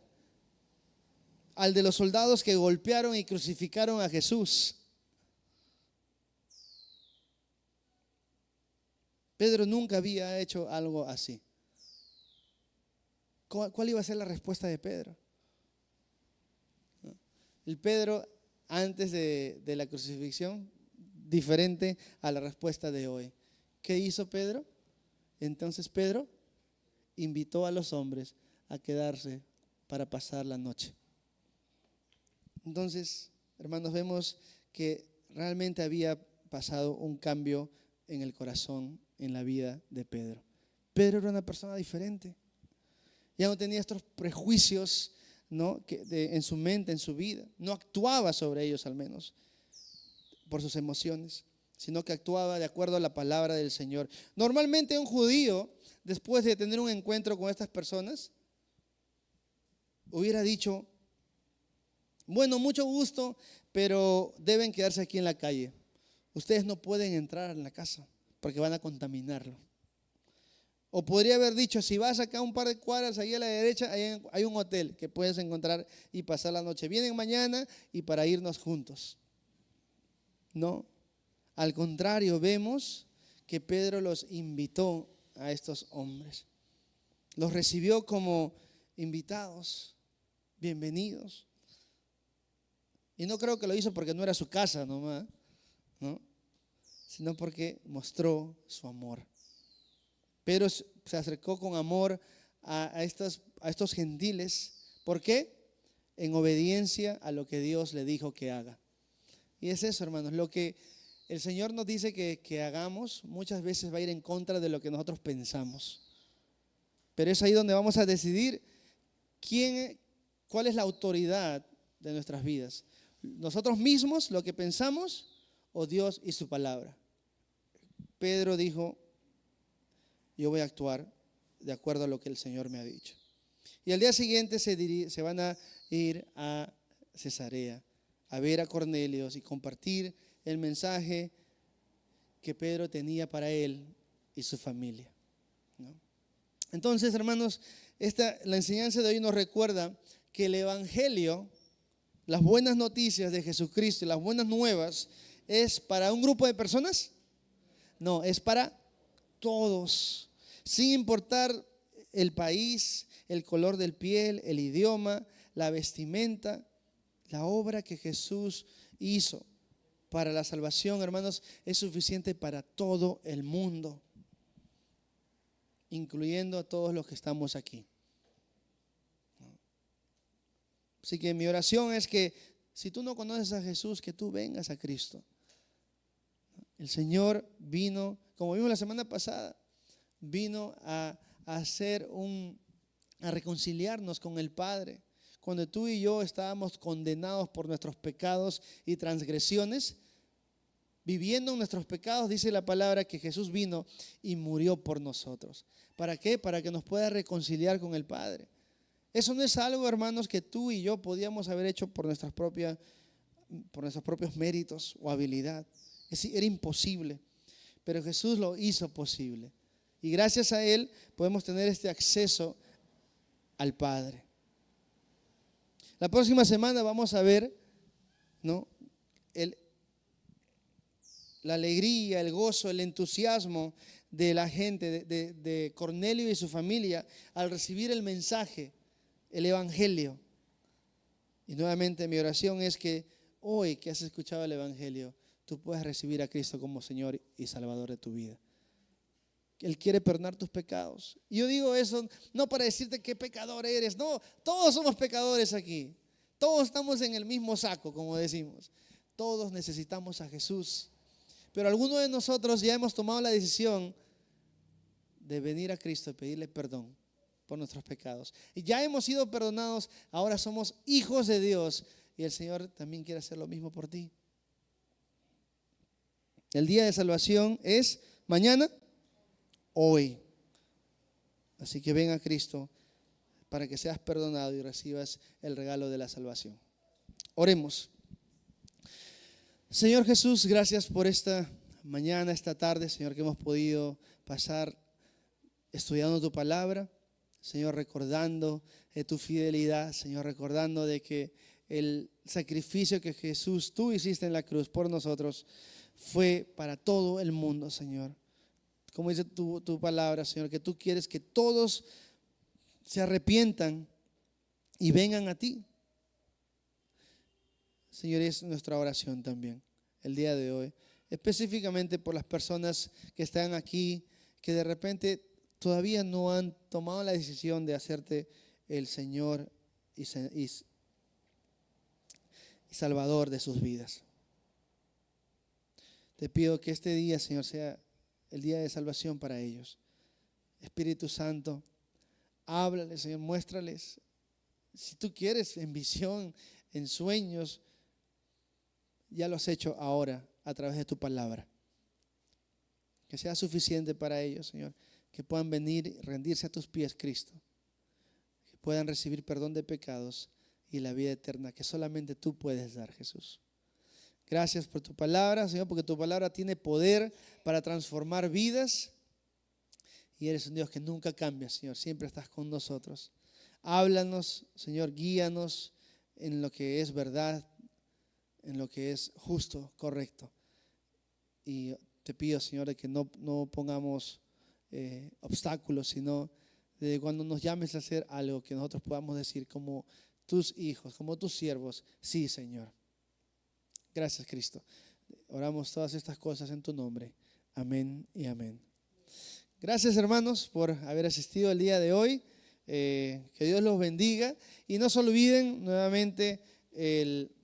al de los soldados que golpearon y crucificaron a Jesús. Pedro nunca había hecho algo así. ¿Cuál iba a ser la respuesta de Pedro? El Pedro antes de la crucifixión, diferente a la respuesta de hoy. ¿Qué hizo Pedro? Entonces Pedro invitó a los hombres a quedarse para pasar la noche. Entonces, hermanos, vemos que realmente había pasado un cambio en el corazón, en la vida de Pedro. Pedro era una persona diferente. Ya no tenía estos prejuicios, ¿no?, en su mente, en su vida. No actuaba sobre ellos, al menos, por sus emociones, sino que actuaba de acuerdo a la palabra del Señor. Normalmente un judío, después de tener un encuentro con estas personas, hubiera dicho: bueno, mucho gusto, pero deben quedarse aquí en la calle. Ustedes no pueden entrar en la casa porque van a contaminarlo. O podría haber dicho: si vas acá un par de cuadras, ahí a la derecha hay un hotel que puedes encontrar y pasar la noche. Vienen mañana y para irnos juntos. No, al contrario, vemos que Pedro los invitó a estos hombres. Los recibió como invitados, bienvenidos. Y no creo que lo hizo porque no era su casa nomás, ¿no?, sino porque mostró su amor. Pedro se acercó con amor a estos gentiles. ¿Por qué? En obediencia a lo que Dios le dijo que haga. Y es eso, hermanos, lo que el Señor nos dice que hagamos muchas veces va a ir en contra de lo que nosotros pensamos. Pero es ahí donde vamos a decidir cuál es la autoridad de nuestras vidas. Nosotros mismos, lo que pensamos, o Dios y su palabra. Pedro dijo: yo voy a actuar de acuerdo a lo que el Señor me ha dicho. Y al día siguiente se van a ir a Cesarea a ver a Cornelio y compartir el mensaje que Pedro tenía para él y su familia, ¿no? Entonces, hermanos, la enseñanza de hoy nos recuerda que el evangelio, las buenas noticias de Jesucristo y las buenas nuevas, ¿es para un grupo de personas? No, es para todos, sin importar el país, el color de piel, el idioma, la vestimenta. La obra que Jesús hizo para la salvación, hermanos, es suficiente para todo el mundo, incluyendo a todos los que estamos aquí. Así que mi oración es que si tú no conoces a Jesús, que tú vengas a Cristo. El Señor vino, como vimos la semana pasada, vino a reconciliarnos con el Padre. Cuando tú y yo estábamos condenados por nuestros pecados y transgresiones, viviendo en nuestros pecados, dice la palabra que Jesús vino y murió por nosotros. ¿Para qué? Para que nos pueda reconciliar con el Padre. Eso no es algo, hermanos, que tú y yo podíamos haber hecho por nuestros propios méritos o habilidad. Era imposible, pero Jesús lo hizo posible. Y gracias a Él podemos tener este acceso al Padre. La próxima semana vamos a ver, ¿no?, la alegría, el gozo, el entusiasmo de la gente, de Cornelio y su familia al recibir el mensaje, el evangelio. Y nuevamente mi oración es que hoy que has escuchado el evangelio, tú puedas recibir a Cristo como Señor y Salvador de tu vida. Él quiere perdonar tus pecados. Y yo digo eso no para decirte qué pecador eres. No, todos somos pecadores aquí. Todos estamos en el mismo saco, como decimos. Todos necesitamos a Jesús. Pero algunos de nosotros ya hemos tomado la decisión de venir a Cristo y pedirle perdón por nuestros pecados. Y ya hemos sido perdonados, ahora somos hijos de Dios. Y el Señor también quiere hacer lo mismo por ti. El día de salvación es mañana, hoy. Así que ven a Cristo para que seas perdonado y recibas el regalo de la salvación. Oremos. Señor Jesús, gracias por esta mañana, esta tarde, Señor, que hemos podido pasar estudiando tu palabra. Señor, recordando tu fidelidad, Señor, recordando de que el sacrificio que Jesús, tú hiciste en la cruz por nosotros, fue para todo el mundo, Señor. Como dice tu palabra, Señor, que tú quieres que todos se arrepientan y vengan a ti. Señor, es nuestra oración también el día de hoy, específicamente por las personas que están aquí, que de repente todavía no han tomado la decisión de hacerte el Señor y Salvador de sus vidas. Te pido que este día, Señor, sea el día de salvación para ellos. Espíritu Santo, háblales, Señor, muéstrales. Si tú quieres, en visión, en sueños, ya lo has hecho ahora a través de tu palabra. Que sea suficiente para ellos, Señor, que puedan venir y rendirse a tus pies, Cristo. Que puedan recibir perdón de pecados y la vida eterna que solamente tú puedes dar, Jesús. Gracias por tu palabra, Señor, porque tu palabra tiene poder para transformar vidas. Y eres un Dios que nunca cambia, Señor. Siempre estás con nosotros. Háblanos, Señor, guíanos en lo que es verdad, en lo que es justo, correcto. Y te pido, Señor, de que no pongamos obstáculos, sino de cuando nos llames a hacer algo, que nosotros podamos decir como tus hijos, como tus siervos, sí, Señor. Gracias, Cristo. Oramos todas estas cosas en tu nombre. Amén y amén. Gracias, hermanos, por haber asistido el día de hoy. Que Dios los bendiga. Y no se olviden, nuevamente, el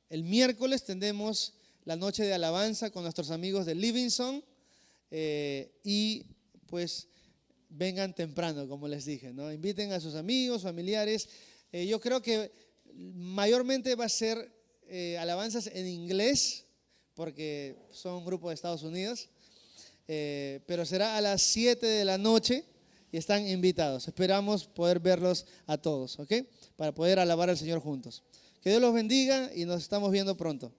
miércoles tendremos la noche de alabanza con nuestros amigos de Livingston. Y pues vengan temprano, como les dije, ¿no? Inviten a sus amigos, familiares. Yo creo que mayormente va a ser alabanzas en inglés, porque son un grupo de Estados Unidos. Pero será a las 7 de la noche y están invitados. Esperamos poder verlos a todos, ¿ok? Para poder alabar al Señor juntos. Que Dios los bendiga y nos estamos viendo pronto.